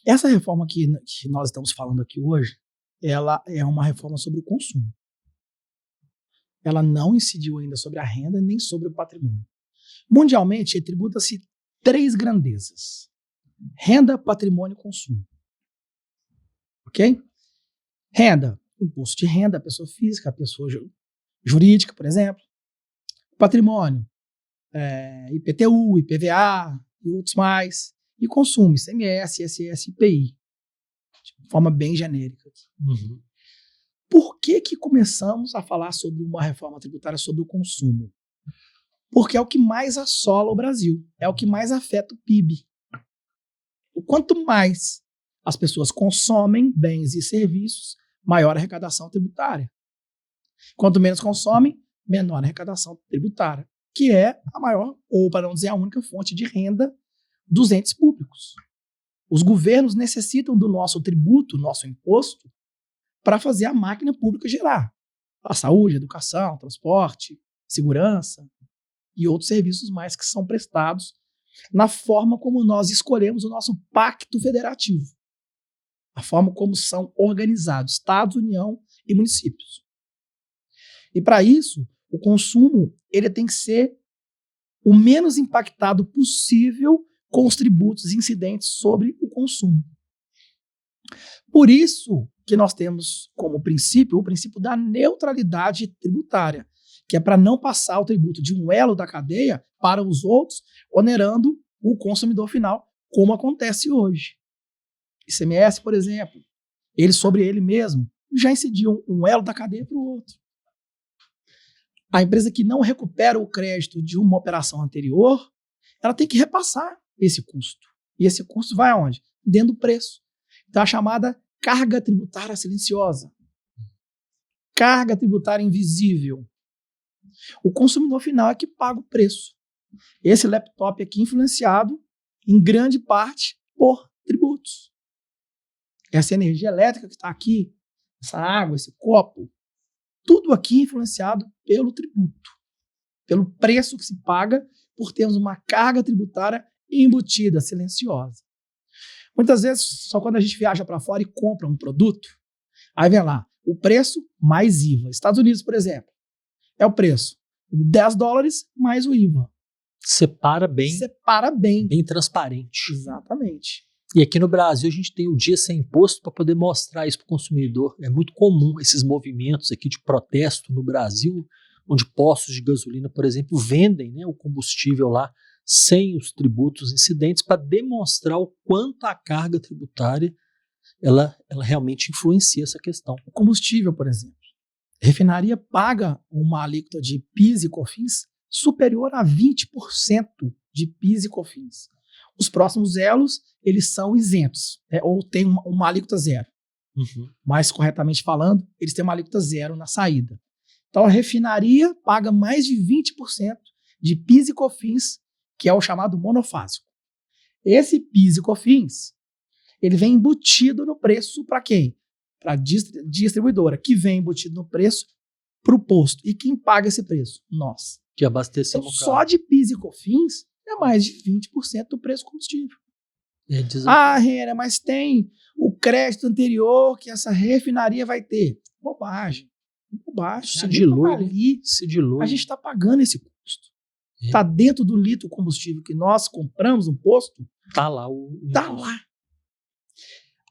Essa reforma que nós estamos falando aqui hoje, ela é uma reforma sobre o consumo. Ela não incidiu ainda sobre a renda nem sobre o patrimônio. Mundialmente, tributa-se 3 grandezas: renda, patrimônio e consumo. Ok? Renda, imposto de renda, pessoa física, pessoa jurídica, por exemplo. Patrimônio, IPTU, IPVA e outros mais. E consumo, ICMS, ISS, IPI. De forma bem genérica. Uhum. Por que começamos a falar sobre uma reforma tributária sobre o consumo? Porque é o que mais assola o Brasil, é o que mais afeta o PIB. O quanto mais as pessoas consomem bens e serviços, maior a arrecadação tributária. Quanto menos consomem, menor a arrecadação tributária, que é a maior, ou para não dizer a única fonte de renda dos entes públicos. Os governos necessitam do nosso tributo, nosso imposto, para fazer a máquina pública girar. A saúde, a educação, transporte, segurança e outros serviços mais que são prestados na forma como nós escolhemos o nosso pacto federativo. A forma como são organizados Estados, União e municípios. E para isso, o consumo ele tem que ser o menos impactado possível com os tributos incidentes sobre o consumo. Por isso que nós temos como princípio o princípio da neutralidade tributária, que é para não passar o tributo de um elo da cadeia para os outros, onerando o consumidor final, como acontece hoje. ICMS, por exemplo, ele sobre ele mesmo já incidiu um elo da cadeia para o outro. A empresa que não recupera o crédito de uma operação anterior, ela tem que repassar esse custo. E esse custo vai aonde? Dentro do preço. Então, a chamada carga tributária silenciosa. Carga tributária invisível. O consumidor final é que paga o preço. Esse laptop aqui influenciado, em grande parte, por tributos. Essa energia elétrica que está aqui, essa água, esse copo, tudo aqui influenciado pelo tributo. Pelo preço que se paga por termos uma carga tributária embutida, silenciosa. Muitas vezes, só quando a gente viaja para fora e compra um produto, aí vem lá, o preço mais IVA. Estados Unidos, por exemplo, é o preço $10 mais o IVA. Separa bem. Bem transparente. Exatamente. E aqui no Brasil a gente tem o dia sem imposto para poder mostrar isso para o consumidor. É muito comum esses movimentos aqui de protesto no Brasil, onde postos de gasolina, por exemplo, vendem, né, o combustível lá sem os tributos incidentes para demonstrar o quanto a carga tributária ela realmente influencia essa questão. O combustível, por exemplo. A refinaria paga uma alíquota de PIS e COFINS superior a 20% de PIS e COFINS. Os próximos elos, eles são isentos, ou tem uma alíquota zero. Mais corretamente falando, eles têm uma alíquota zero na saída. Então, a refinaria paga mais de 20% de PIS e COFINS, que é o chamado monofásico. Esse PIS e COFINS, ele vem embutido no preço para quem? Para a distribuidora, que vem embutido no preço para o posto. E quem paga esse preço? Nós. Que abastecemos então, só de PIS e COFINS é mais de 20% do preço do combustível. Renner, mas tem o crédito anterior que essa refinaria vai ter. Bobagem. Se dilui. A gente está pagando esse custo. Está dentro do litro combustível que nós compramos no posto. Está lá. Está lá.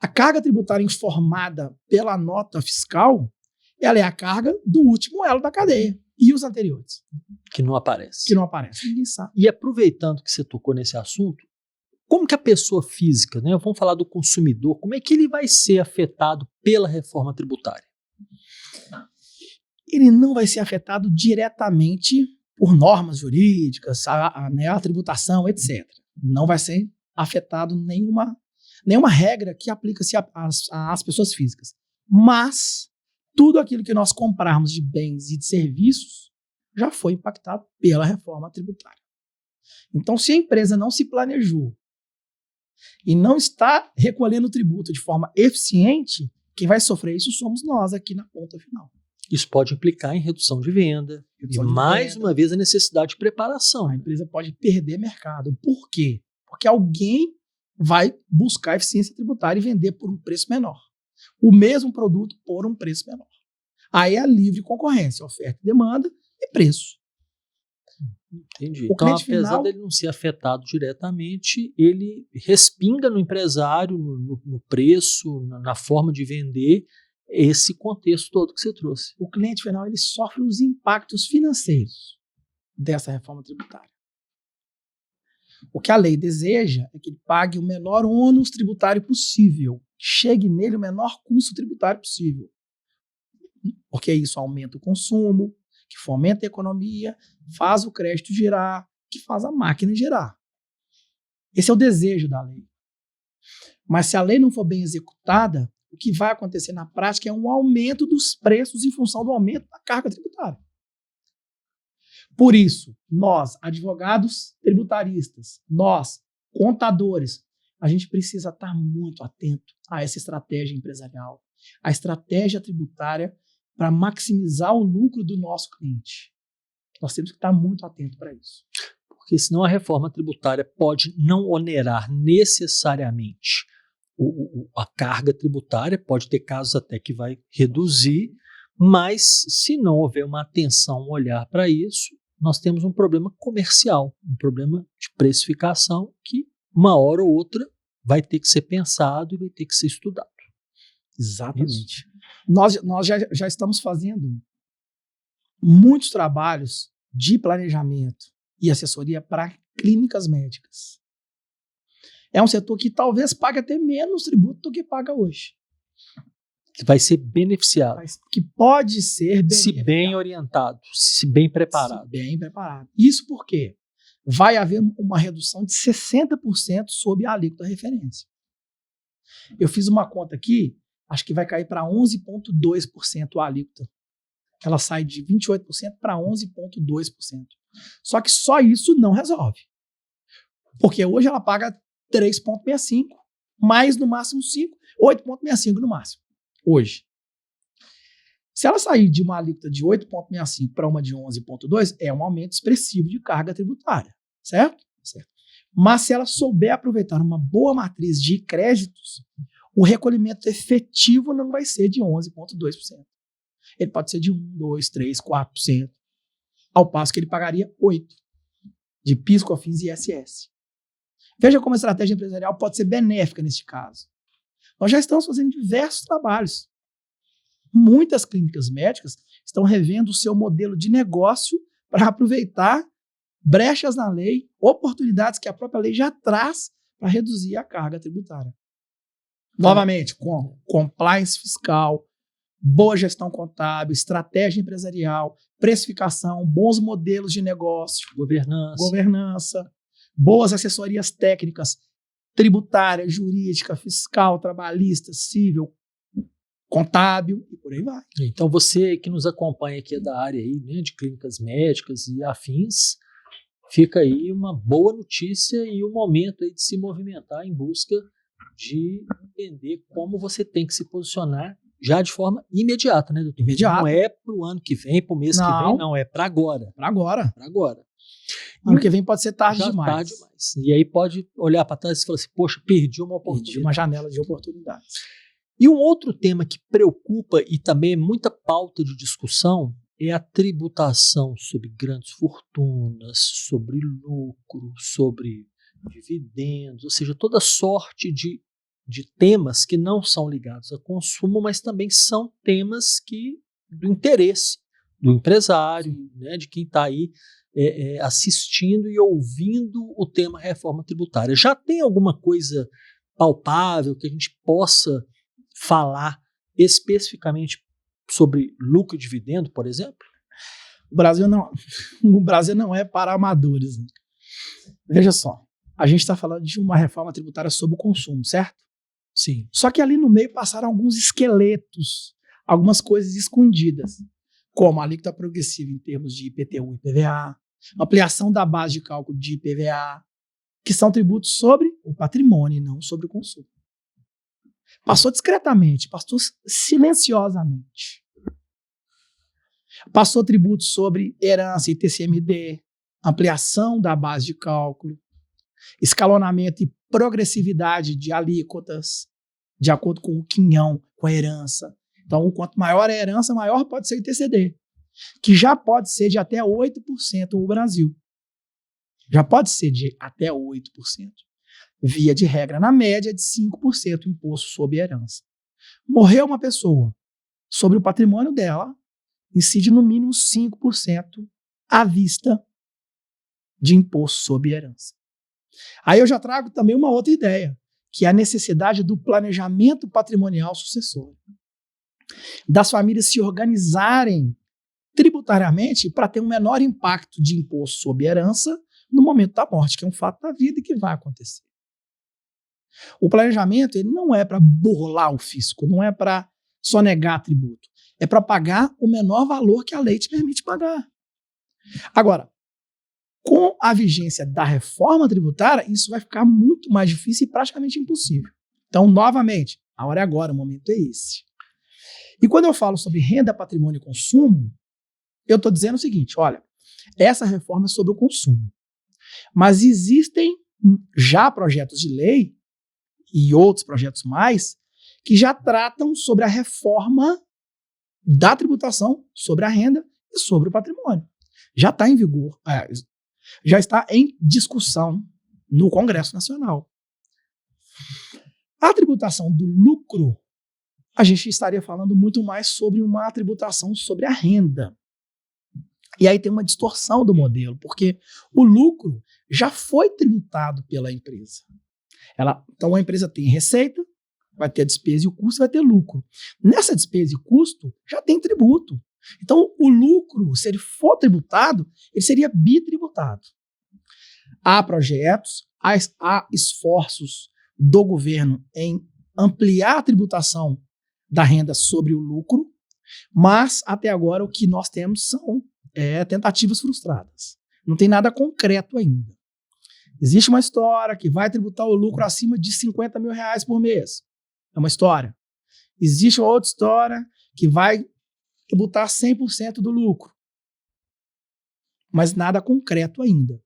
A carga tributária informada pela nota fiscal, ela é a carga do último elo da cadeia. E os anteriores? Que não aparece. Ninguém sabe. E aproveitando que você tocou nesse assunto, como que a pessoa física, né, vamos falar do consumidor, como é que ele vai ser afetado pela reforma tributária? Ele não vai ser afetado diretamente por normas jurídicas, a tributação, etc. Não vai ser afetado nenhuma regra que aplica-se às pessoas físicas. Mas tudo aquilo que nós comprarmos de bens e de serviços já foi impactado pela reforma tributária. Então, se a empresa não se planejou e não está recolhendo o tributo de forma eficiente, quem vai sofrer isso somos nós aqui na ponta final. Isso pode implicar em redução de venda e, mais uma vez, a necessidade de preparação. A empresa pode perder mercado. Por quê? Porque alguém vai buscar eficiência tributária e vender por um preço menor. O mesmo produto por um preço menor. Aí é a livre concorrência, oferta e demanda e preço. Entendi. Então, apesar dele não ser afetado diretamente, ele respinga no empresário, no preço, na forma de vender, esse contexto todo que você trouxe. O cliente final ele sofre os impactos financeiros dessa reforma tributária. O que a lei deseja é que ele pague o menor ônus tributário possível, chegue nele o menor custo tributário possível. Porque isso aumenta o consumo, que fomenta a economia, faz o crédito girar, que faz a máquina girar. Esse é o desejo da lei. Mas se a lei não for bem executada, o que vai acontecer na prática é um aumento dos preços em função do aumento da carga tributária. Por isso, nós, advogados tributaristas, nós, contadores, a gente precisa estar muito atento a essa estratégia empresarial, a estratégia tributária para maximizar o lucro do nosso cliente. Nós temos que estar muito atento para isso. Porque senão a reforma tributária pode não onerar necessariamente a carga tributária, pode ter casos até que vai reduzir, mas se não houver uma atenção, um olhar para isso, nós temos um problema comercial, um problema de precificação que uma hora ou outra vai ter que ser pensado e vai ter que ser estudado. Exatamente. Nós já estamos fazendo muitos trabalhos de planejamento e assessoria para clínicas médicas. É um setor que talvez pague até menos tributo do que paga hoje. Que vai ser beneficiado. Que pode ser beneficiado. Se bem orientado, se bem preparado. Se bem preparado. Isso porque vai haver uma redução de 60% sobre a alíquota referência. Eu fiz uma conta aqui, acho que vai cair para 11,2% a alíquota. Ela sai de 28% para 11,2%. Só que só isso não resolve. Porque hoje ela paga 3,65%, mais no máximo 5%, 8,65% no máximo. Hoje. Se ela sair de uma alíquota de 8,65% para uma de 11,2%, é um aumento expressivo de carga tributária. Certo? Certo. Mas se ela souber aproveitar uma boa matriz de créditos, o recolhimento efetivo não vai ser de 11,2%. Ele pode ser de 1%, 2%, 3%, 4%, ao passo que ele pagaria 8% de PIS, COFINS e ISS. Veja como a estratégia empresarial pode ser benéfica neste caso. Nós já estamos fazendo diversos trabalhos. Muitas clínicas médicas estão revendo o seu modelo de negócio para aproveitar brechas na lei, oportunidades que a própria lei já traz para reduzir a carga tributária. Novamente, com compliance fiscal, boa gestão contábil, estratégia empresarial, precificação, bons modelos de negócio, governança, boas assessorias técnicas, tributária, jurídica, fiscal, trabalhista, civil, contábil e por aí vai. Então você que nos acompanha aqui da área aí, né, de clínicas médicas e afins, fica aí uma boa notícia e um momento aí de se movimentar em busca de entender como você tem que se posicionar já de forma imediata, né, doutor? Imediata. Não é para o ano que vem, para o mês que vem, não, é para agora. Para agora. Para agora. Ano que vem pode ser tarde já demais. Tarde demais. E aí pode olhar para trás e falar assim, poxa, perdi uma oportunidade. Perdi uma janela de oportunidades. E um outro tema que preocupa e também é muita pauta de discussão é a tributação sobre grandes fortunas, sobre lucro, sobre dividendos, ou seja, toda sorte de temas que não são ligados a consumo, mas também são temas do interesse do empresário, né, de quem está aí assistindo e ouvindo o tema reforma tributária. Já tem alguma coisa palpável que a gente possa falar especificamente sobre lucro e dividendo, por exemplo? O Brasil não é para amadores. Né? Veja só, a gente está falando de uma reforma tributária sobre o consumo, certo? Sim. Só que ali no meio passaram alguns esqueletos, algumas coisas escondidas, como a alíquota progressiva em termos de IPTU e IPVA, ampliação da base de cálculo de IPVA, que são tributos sobre o patrimônio e não sobre o consumo. Passou discretamente, passou silenciosamente. Passou tributos sobre herança e TCMD, ampliação da base de cálculo, escalonamento e progressividade de alíquotas, de acordo com o quinhão, com a herança. Então, quanto maior a herança, maior pode ser o ITCD, que já pode ser de até 8% no Brasil. Já pode ser de até 8%. Via de regra, na média, de 5% imposto sobre herança. Morreu uma pessoa, sobre o patrimônio dela, incide no mínimo 5% à vista de imposto sobre herança. Aí eu já trago também uma outra ideia, que é a necessidade do planejamento patrimonial sucessório. Das famílias se organizarem tributariamente para ter um menor impacto de imposto sobre herança no momento da morte, que é um fato da vida e que vai acontecer. O planejamento ele não é para burlar o fisco, não é para sonegar tributo, é para pagar o menor valor que a lei te permite pagar. Agora, com a vigência da reforma tributária, isso vai ficar muito mais difícil e praticamente impossível. Então, novamente, a hora é agora, o momento é esse. E quando eu falo sobre renda, patrimônio e consumo, eu estou dizendo o seguinte, olha, essa reforma é sobre o consumo, mas existem já projetos de lei e outros projetos mais que já tratam sobre a reforma da tributação sobre a renda e sobre o patrimônio. Já está em vigor, já está em discussão no Congresso Nacional. A tributação do lucro, a gente estaria falando muito mais sobre uma tributação sobre a renda. E aí tem uma distorção do modelo, porque o lucro já foi tributado pela empresa. Então a empresa tem receita, vai ter a despesa e o custo, vai ter lucro. Nessa despesa e custo, já tem tributo. Então o lucro, se ele for tributado, ele seria bitributado. Há projetos, há esforços do governo em ampliar a tributação da renda sobre o lucro, mas até agora o que nós temos são tentativas frustradas. Não tem nada concreto ainda. Existe uma história que vai tributar o lucro acima de R$50 mil por mês. É uma história. Existe uma outra história que vai tributar 100% do lucro. Mas nada concreto ainda.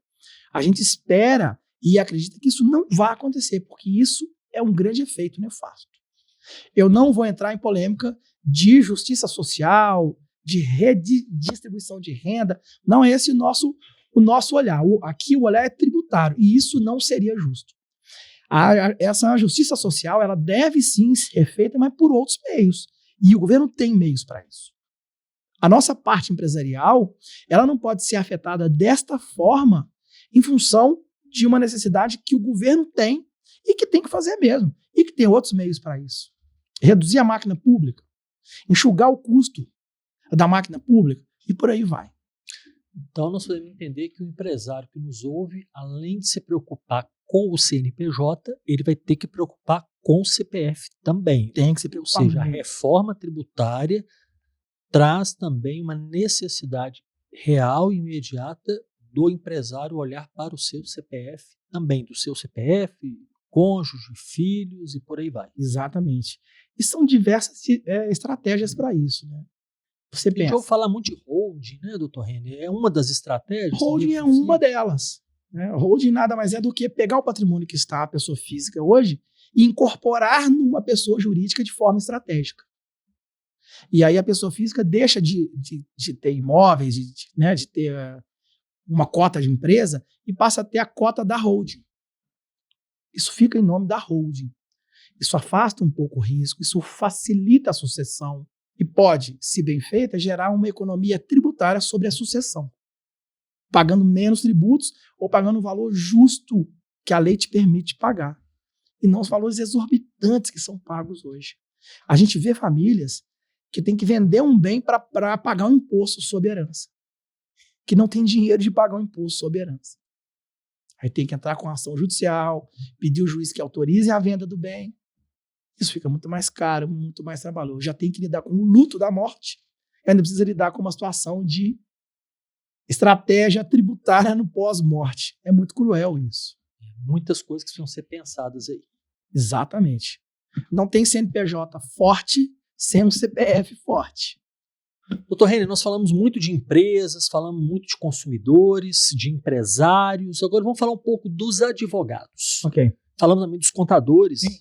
A gente espera e acredita que isso não vai acontecer, porque isso é um grande efeito nefasto. Eu não vou entrar em polêmica de justiça social, de redistribuição de renda. Não é esse o nosso olhar. Aqui o olhar é tributário, e isso não seria justo. Essa justiça social ela deve sim ser feita, mas por outros meios. E o governo tem meios para isso. A nossa parte empresarial ela não pode ser afetada desta forma em função de uma necessidade que o governo tem e que tem que fazer mesmo. E que tem outros meios para isso. Reduzir a máquina pública. enxugar o custo da máquina pública e por aí vai. Então, nós podemos entender que o empresário que nos ouve, além de se preocupar com o CNPJ, ele vai ter que preocupar com o CPF também. Tem que se preocupar. Ou seja, a reforma tributária traz também uma necessidade real e imediata do empresário olhar para o seu CPF também, do seu CPF, cônjuge, filhos e por aí vai. Exatamente. E são diversas estratégias para isso, né? Você pensa. A gente ouve falar muito de holding, né, doutor Renner? É uma das estratégias? Holding é uma delas. Né? Holding nada mais é do que pegar o patrimônio que está a pessoa física hoje e incorporar numa pessoa jurídica de forma estratégica. E aí a pessoa física deixa de ter imóveis, de ter uma cota de empresa e passa a ter a cota da holding. Isso fica em nome da holding. Isso afasta um pouco o risco, isso facilita a sucessão e pode, se bem feita, gerar uma economia tributária sobre a sucessão, pagando menos tributos ou pagando o valor justo que a lei te permite pagar, e não os valores exorbitantes que são pagos hoje. A gente vê famílias que têm que vender um bem para pagar um imposto sobre herança, que não tem dinheiro de pagar um imposto sobre herança. Aí tem que entrar com ação judicial, pedir o juiz que autorize a venda do bem. Isso fica muito mais caro, muito mais trabalhoso. Já tem que lidar com o luto da morte, ainda precisa lidar com uma situação de estratégia tributária no pós-morte. É muito cruel isso. Muitas coisas que precisam ser pensadas aí. Exatamente. Não tem CNPJ forte sem um CPF forte. Doutor Renner, nós falamos muito de empresas, falamos muito de consumidores, de empresários. Agora vamos falar um pouco dos advogados. Ok. Falamos também dos contadores. Sim.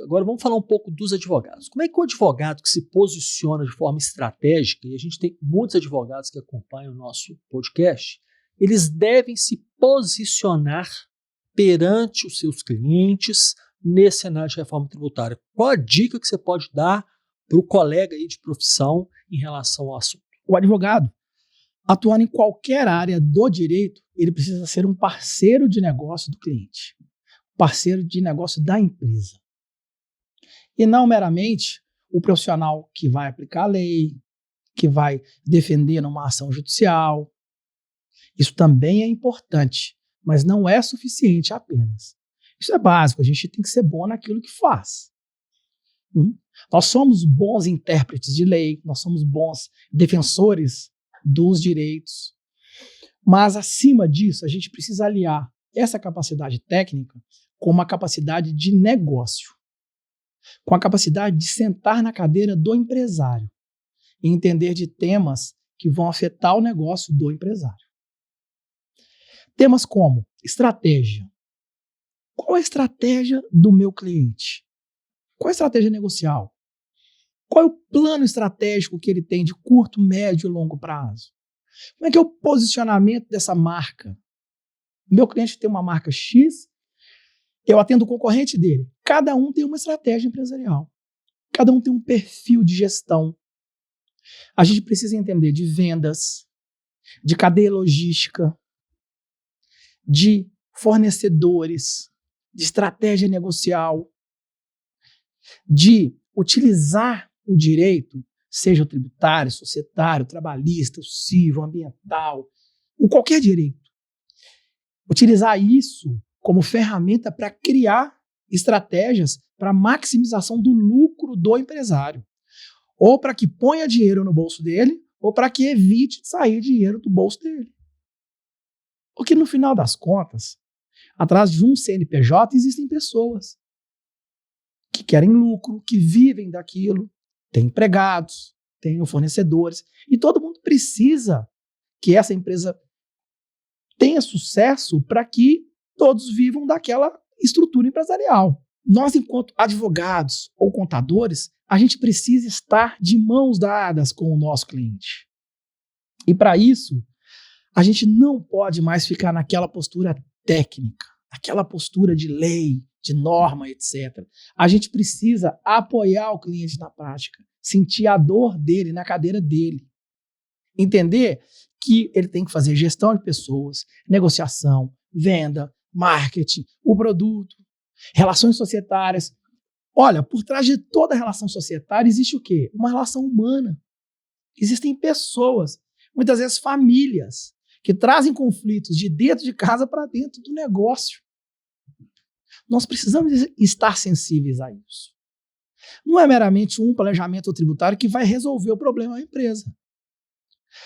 Agora vamos falar um pouco dos advogados. Como é que o advogado que se posiciona de forma estratégica, e a gente tem muitos advogados que acompanham o nosso podcast, eles devem se posicionar perante os seus clientes nesse cenário de reforma tributária? Qual a dica que você pode dar para o colega aí de profissão em relação ao assunto? O advogado, atuando em qualquer área do direito, ele precisa ser um parceiro de negócio do cliente, parceiro de negócio da empresa. E não meramente o profissional que vai aplicar a lei, que vai defender numa ação judicial. Isso também é importante, mas não é suficiente apenas. Isso é básico, a gente tem que ser bom naquilo que faz. Nós somos bons intérpretes de lei, nós somos bons defensores dos direitos, mas acima disso a gente precisa aliar essa capacidade técnica com uma capacidade de negócio, com a capacidade de sentar na cadeira do empresário e entender de temas que vão afetar o negócio do empresário. Temas como estratégia. Qual é a estratégia do meu cliente? Qual é a estratégia negocial? Qual é o plano estratégico que ele tem de curto, médio e longo prazo? Como é que é o posicionamento dessa marca? O meu cliente tem uma marca X, eu atendo o concorrente dele. Cada um tem uma estratégia empresarial. Cada um tem um perfil de gestão. A gente precisa entender de vendas, de cadeia logística, de fornecedores, de estratégia negocial, de utilizar o direito, seja o tributário, societário, trabalhista, o civil, ambiental, ou qualquer direito. Utilizar isso como ferramenta para criar estratégias para maximização do lucro do empresário. Ou para que ponha dinheiro no bolso dele, ou para que evite sair dinheiro do bolso dele. Porque no final das contas, atrás de um CNPJ existem pessoas que querem lucro, que vivem daquilo, tem empregados, tem fornecedores, e todo mundo precisa que essa empresa tenha sucesso para que todos vivam daquela estrutura empresarial. Nós, enquanto advogados ou contadores, a gente precisa estar de mãos dadas com o nosso cliente. E para isso, a gente não pode mais ficar naquela postura técnica, aquela postura de lei, de norma, etc. A gente precisa apoiar o cliente na prática, sentir a dor dele na cadeira dele. Entender que ele tem que fazer gestão de pessoas, negociação, venda, marketing, o produto, relações societárias. Olha, por trás de toda relação societária existe o quê? Uma relação humana. Existem pessoas, muitas vezes famílias, que trazem conflitos de dentro de casa para dentro do negócio. Nós precisamos estar sensíveis a isso. Não é meramente um planejamento tributário que vai resolver o problema da empresa.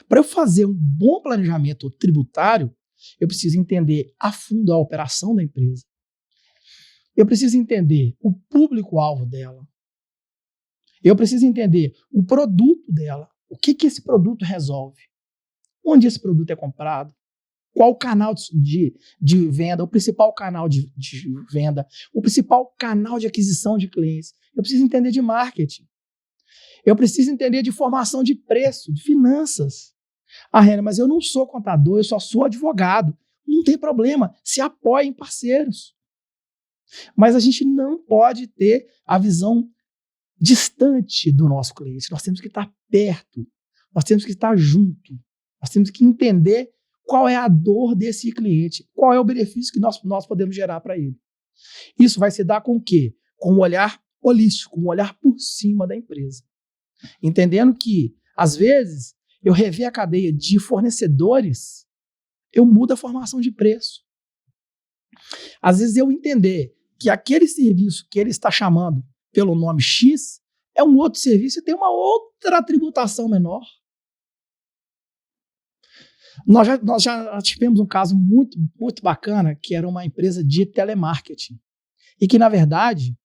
Para eu fazer um bom planejamento tributário, eu preciso entender a fundo a operação da empresa. Eu preciso entender o público-alvo dela. Eu preciso entender o produto dela. O que esse produto resolve? Onde esse produto é comprado? Qual o canal de venda? O principal canal de venda? O principal canal de aquisição de clientes? Eu preciso entender de marketing. Eu preciso entender de formação de preço, de finanças. Renner, mas eu não sou contador, eu só sou advogado. Não tem problema, se apoie em parceiros. Mas a gente não pode ter a visão distante do nosso cliente. Nós temos que estar perto, nós temos que estar junto, nós temos que entender qual é a dor desse cliente, qual é o benefício que nós podemos gerar para ele. Isso vai se dar com o quê? Com um olhar holístico, um olhar por cima da empresa. Entendendo que, às vezes, eu rever a cadeia de fornecedores, eu mudo a formação de preço. Às vezes eu entender que aquele serviço que ele está chamando pelo nome X é um outro serviço e tem uma outra tributação menor. Nós já tivemos um caso muito, muito bacana, que era uma empresa de telemarketing. E que, na verdade,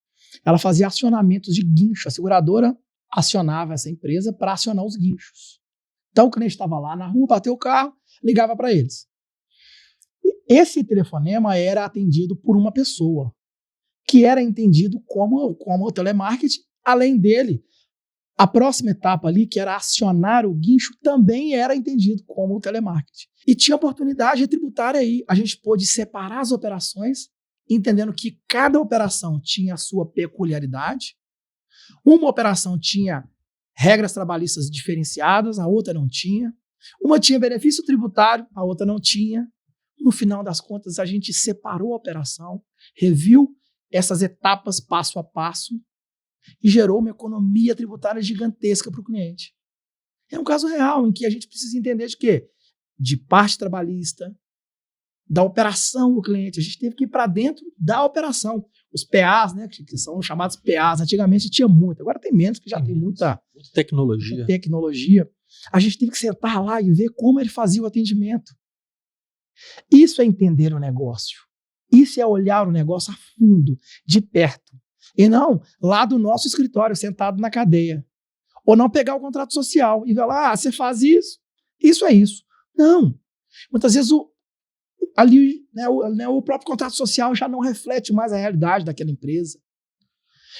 ela fazia acionamentos de guincho. A seguradora acionava essa empresa para acionar os guinchos. Então, o cliente estava lá na rua, bateu o carro, ligava para eles. Esse telefonema era atendido por uma pessoa, que era entendido como o telemarketing. Além dele, a próxima etapa ali, que era acionar o guincho, também era entendido como o telemarketing. E tinha oportunidade tributária aí. A gente pôde separar as operações, entendendo que cada operação tinha a sua peculiaridade. Uma operação tinha regras trabalhistas diferenciadas, a outra não tinha. Uma tinha benefício tributário, a outra não tinha. No final das contas, a gente separou a operação, reviu essas etapas passo a passo e gerou uma economia tributária gigantesca para o cliente. É um caso real em que a gente precisa entender de quê? De parte trabalhista, da operação do cliente. A gente teve que ir para dentro da operação. Os PAs, né, que são chamados PAs, antigamente tinha muito, agora tem menos, que já tem muita tecnologia. A gente teve que sentar lá e ver como ele fazia o atendimento. Isso é entender o negócio. Isso é olhar o negócio a fundo, de perto. E não lá do nosso escritório, sentado na cadeia. Ou não pegar o contrato social e ver lá, você faz isso, isso é isso. Não. Muitas vezes o próprio contrato social já não reflete mais a realidade daquela empresa.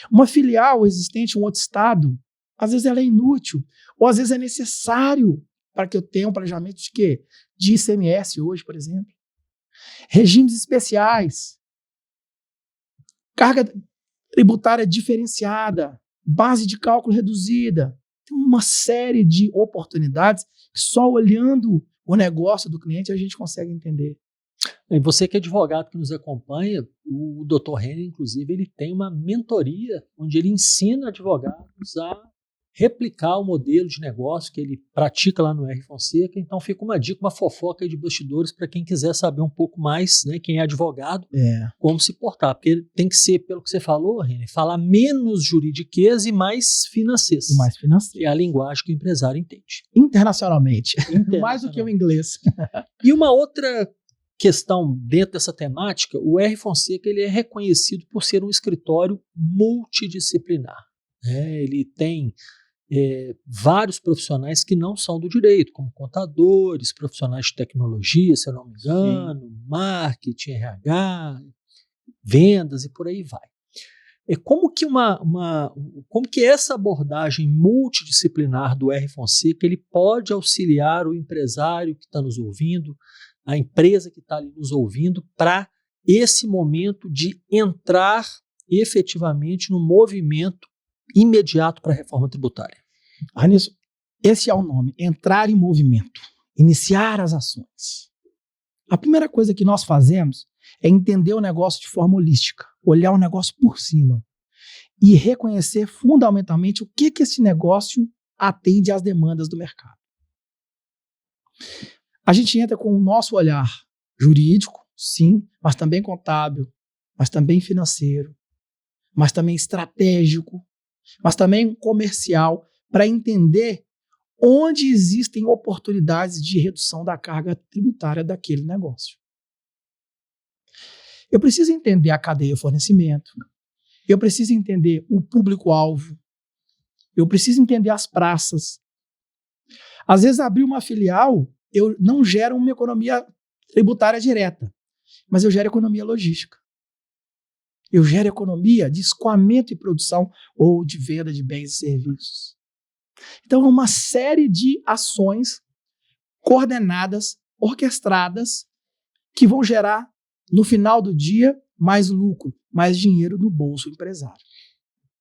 Uma filial existente em um outro estado, às vezes ela é inútil, ou às vezes é necessário para que eu tenha um planejamento de quê? De ICMS hoje, por exemplo. Regimes especiais, carga tributária diferenciada, base de cálculo reduzida. Tem uma série de oportunidades que só olhando o negócio do cliente a gente consegue entender. E você que é advogado que nos acompanha, o Dr. Renner, inclusive, ele tem uma mentoria onde ele ensina advogados a replicar o modelo de negócio que ele pratica lá no R Fonseca. Então fica uma dica, uma fofoca aí de bastidores para quem quiser saber um pouco mais, né, quem é advogado, como se portar. Porque tem que ser, pelo que você falou, Renner, falar menos juridiquês e mais financeiro. Que é a linguagem que o empresário entende. Internacionalmente. Mais do que o inglês. E uma outra questão dentro dessa temática, o R Fonseca ele é reconhecido por ser um escritório multidisciplinar. Ele tem vários profissionais que não são do direito, como contadores, profissionais de tecnologia, se eu não me engano, marketing, RH, vendas e por aí vai. Como que essa abordagem multidisciplinar do R Fonseca ele pode auxiliar o empresário que está nos ouvindo, a empresa que está ali nos ouvindo, para esse momento de entrar efetivamente no movimento imediato para a reforma tributária? Nisso, esse é o nome, entrar em movimento, iniciar as ações. A primeira coisa que nós fazemos é entender o negócio de forma holística, olhar o negócio por cima e reconhecer fundamentalmente o que esse negócio atende às demandas do mercado. A gente entra com o nosso olhar jurídico, sim, mas também contábil, mas também financeiro, mas também estratégico, mas também comercial, para entender onde existem oportunidades de redução da carga tributária daquele negócio. Eu preciso entender a cadeia de fornecimento, eu preciso entender o público-alvo, eu preciso entender as praças. Às vezes, abrir uma filial, eu não gero uma economia tributária direta, mas eu gero economia logística. Eu gero economia de escoamento e produção ou de venda de bens e serviços. Então, é uma série de ações coordenadas, orquestradas, que vão gerar, no final do dia, mais lucro, mais dinheiro no bolso do empresário.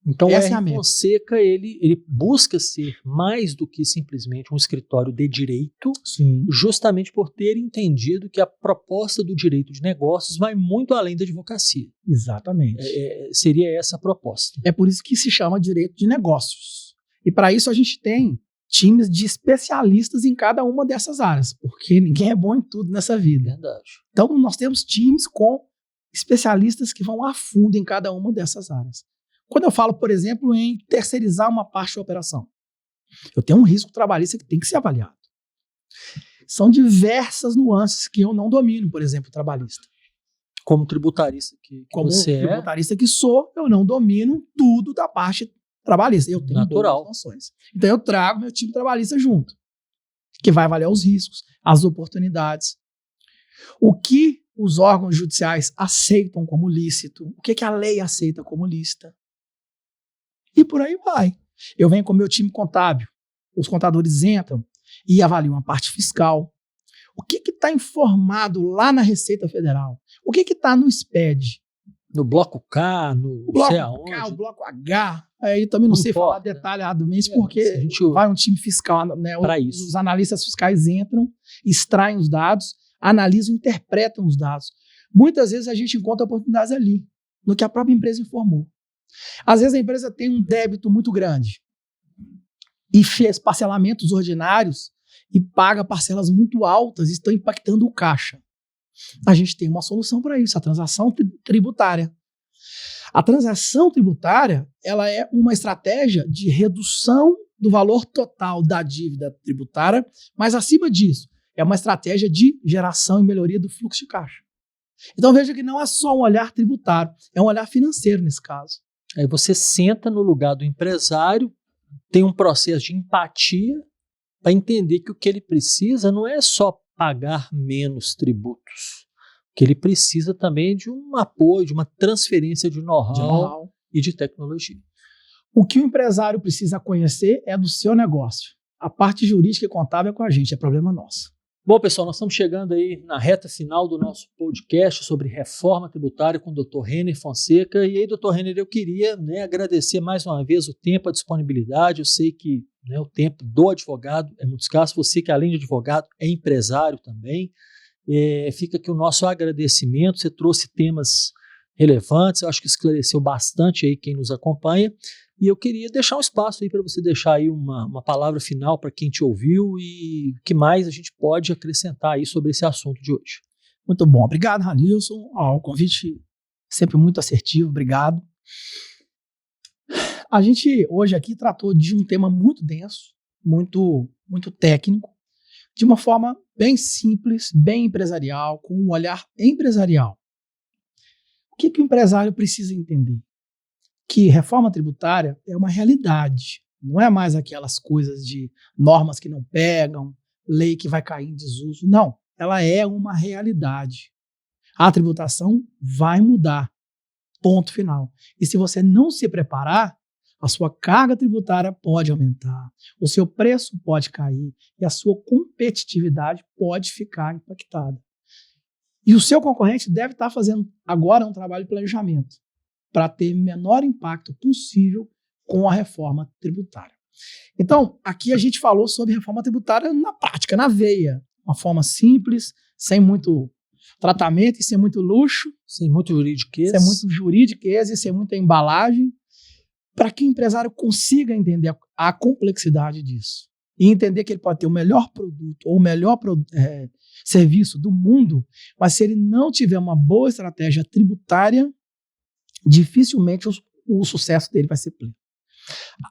Então, a Fonseca, ele busca ser mais do que simplesmente um escritório de direito, sim, justamente por ter entendido que a proposta do direito de negócios vai muito além da advocacia. Exatamente. Seria essa a proposta. É por isso que se chama direito de negócios. E para isso a gente tem times de especialistas em cada uma dessas áreas, porque ninguém é bom em tudo nessa vida. Verdade. Então, nós temos times com especialistas que vão a fundo em cada uma dessas áreas. Quando eu falo, por exemplo, em terceirizar uma parte da operação, eu tenho um risco trabalhista que tem que ser avaliado. São diversas nuances que eu não domino, por exemplo, trabalhista. Como tributarista que você é. Como tributarista que sou, eu não domino tudo da parte trabalhista. Eu tenho natural boas noções. Então eu trago meu time trabalhista junto, que vai avaliar os riscos, as oportunidades, o que os órgãos judiciais aceitam como lícito, o que a lei aceita como lícita. E por aí vai. Eu venho com o meu time contábil. Os contadores entram e avaliam a parte fiscal. O que está informado lá na Receita Federal? O que está no SPED? No bloco K, no bloco aonde? K, o bloco H. Aí também não sei falar detalhadamente, porque a gente vai um time fiscal, né? Os analistas fiscais entram, extraem os dados, analisam, interpretam os dados. Muitas vezes a gente encontra oportunidades ali, no que a própria empresa informou. Às vezes a empresa tem um débito muito grande e fez parcelamentos ordinários e paga parcelas muito altas e estão impactando o caixa. A gente tem uma solução para isso, a transação tributária. A transação tributária, ela é uma estratégia de redução do valor total da dívida tributária, mas acima disso, é uma estratégia de geração e melhoria do fluxo de caixa. Então veja que não é só um olhar tributário, é um olhar financeiro nesse caso. Aí você senta no lugar do empresário, tem um processo de empatia para entender que o que ele precisa não é só pagar menos tributos, que ele precisa também de um apoio, de uma transferência de know-how e de tecnologia. O que o empresário precisa conhecer é do seu negócio. A parte jurídica e contábil é com a gente, é problema nosso. Bom, pessoal, nós estamos chegando aí na reta final do nosso podcast sobre reforma tributária com o Dr. Renner Fonseca. E aí, Dr. Renner, eu queria agradecer mais uma vez o tempo, a disponibilidade. Eu sei que o tempo do advogado é muito escasso. Você que, além de advogado, é empresário também. Fica aqui o nosso agradecimento. Você trouxe temas relevantes, eu acho que esclareceu bastante aí quem nos acompanha. E eu queria deixar um espaço aí para você deixar aí uma palavra final para quem te ouviu e o que mais a gente pode acrescentar aí sobre esse assunto de hoje. Muito bom. Obrigado, Ranilson. O convite sempre muito assertivo. Obrigado. A gente hoje aqui tratou de um tema muito denso, muito, muito técnico, de uma forma bem simples, bem empresarial, com um olhar empresarial. O que o empresário precisa entender? Que reforma tributária é uma realidade, não é mais aquelas coisas de normas que não pegam, lei que vai cair em desuso. Não, ela é uma realidade. A tributação vai mudar, ponto final. E se você não se preparar, a sua carga tributária pode aumentar, o seu preço pode cair e a sua competitividade pode ficar impactada. E o seu concorrente deve estar fazendo agora um trabalho de planejamento para ter o menor impacto possível com a reforma tributária. Então, aqui a gente falou sobre reforma tributária na prática, na veia. Uma forma simples, sem muito tratamento e sem muito luxo. Sem muito juridiquês. Sem muito juridiquês e sem muita embalagem. para que o empresário consiga entender a complexidade disso e entender que ele pode ter o melhor produto ou o melhor serviço do mundo, mas se ele não tiver uma boa estratégia tributária, dificilmente o sucesso dele vai ser pleno.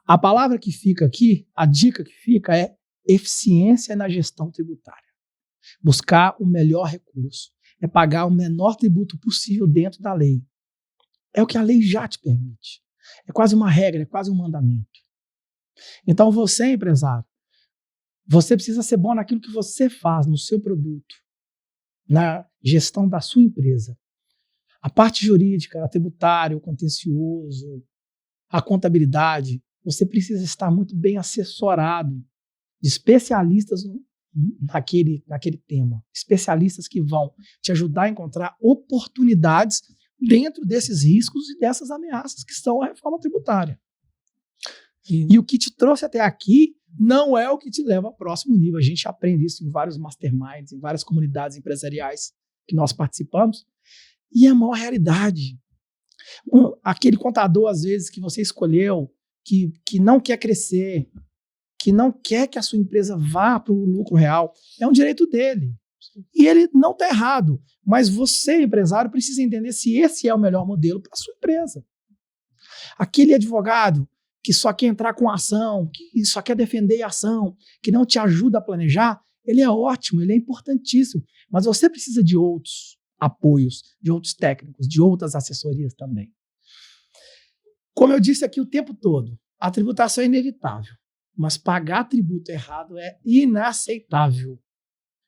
A palavra que fica aqui, a dica que fica é eficiência na gestão tributária. Buscar o melhor recurso, é pagar o menor tributo possível dentro da lei. É o que a lei já te permite. É quase uma regra, é quase um mandamento. Então você, empresário, você precisa ser bom naquilo que você faz, no seu produto, na gestão da sua empresa. A parte jurídica, a tributária, o contencioso, a contabilidade, você precisa estar muito bem assessorado de especialistas naquele tema. Especialistas que vão te ajudar a encontrar oportunidades dentro desses riscos e dessas ameaças que são a reforma tributária. E o que te trouxe até aqui não é o que te leva ao próximo nível. A gente aprende isso em vários masterminds, em várias comunidades empresariais que nós participamos, e é a maior realidade. Aquele contador, às vezes, que você escolheu, que não quer crescer, que não quer que a sua empresa vá para o lucro real, é um direito dele. E ele não está errado, mas você, empresário, precisa entender se esse é o melhor modelo para a sua empresa. Aquele advogado que só quer entrar com ação, que só quer defender a ação, que não te ajuda a planejar, ele é ótimo, ele é importantíssimo, mas você precisa de outros apoios, de outros técnicos, de outras assessorias também. Como eu disse aqui o tempo todo, a tributação é inevitável, mas pagar tributo errado é inaceitável.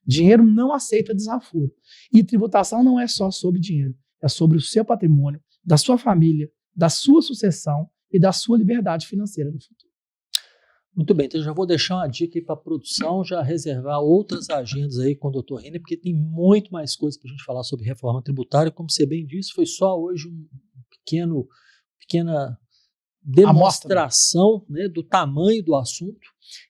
Dinheiro não aceita desaforo. E tributação não é só sobre dinheiro, é sobre o seu patrimônio, da sua família, da sua sucessão e da sua liberdade financeira no futuro. Muito bem, então já vou deixar uma dica aí para a produção, já reservar outras agendas aí com o Dr. Renner, porque tem muito mais coisas para a gente falar sobre reforma tributária. Como você bem disse, foi só hoje pequena demonstração, né, do tamanho do assunto.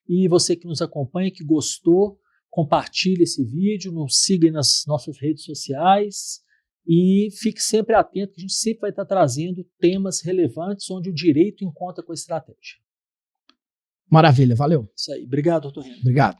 E você que nos acompanha, que gostou, compartilhe esse vídeo, nos siga aí nas nossas redes sociais e fique sempre atento, que a gente sempre vai estar trazendo temas relevantes onde o direito encontra com a estratégia. Maravilha, valeu. Isso aí. Obrigado, doutor Renner. Obrigado.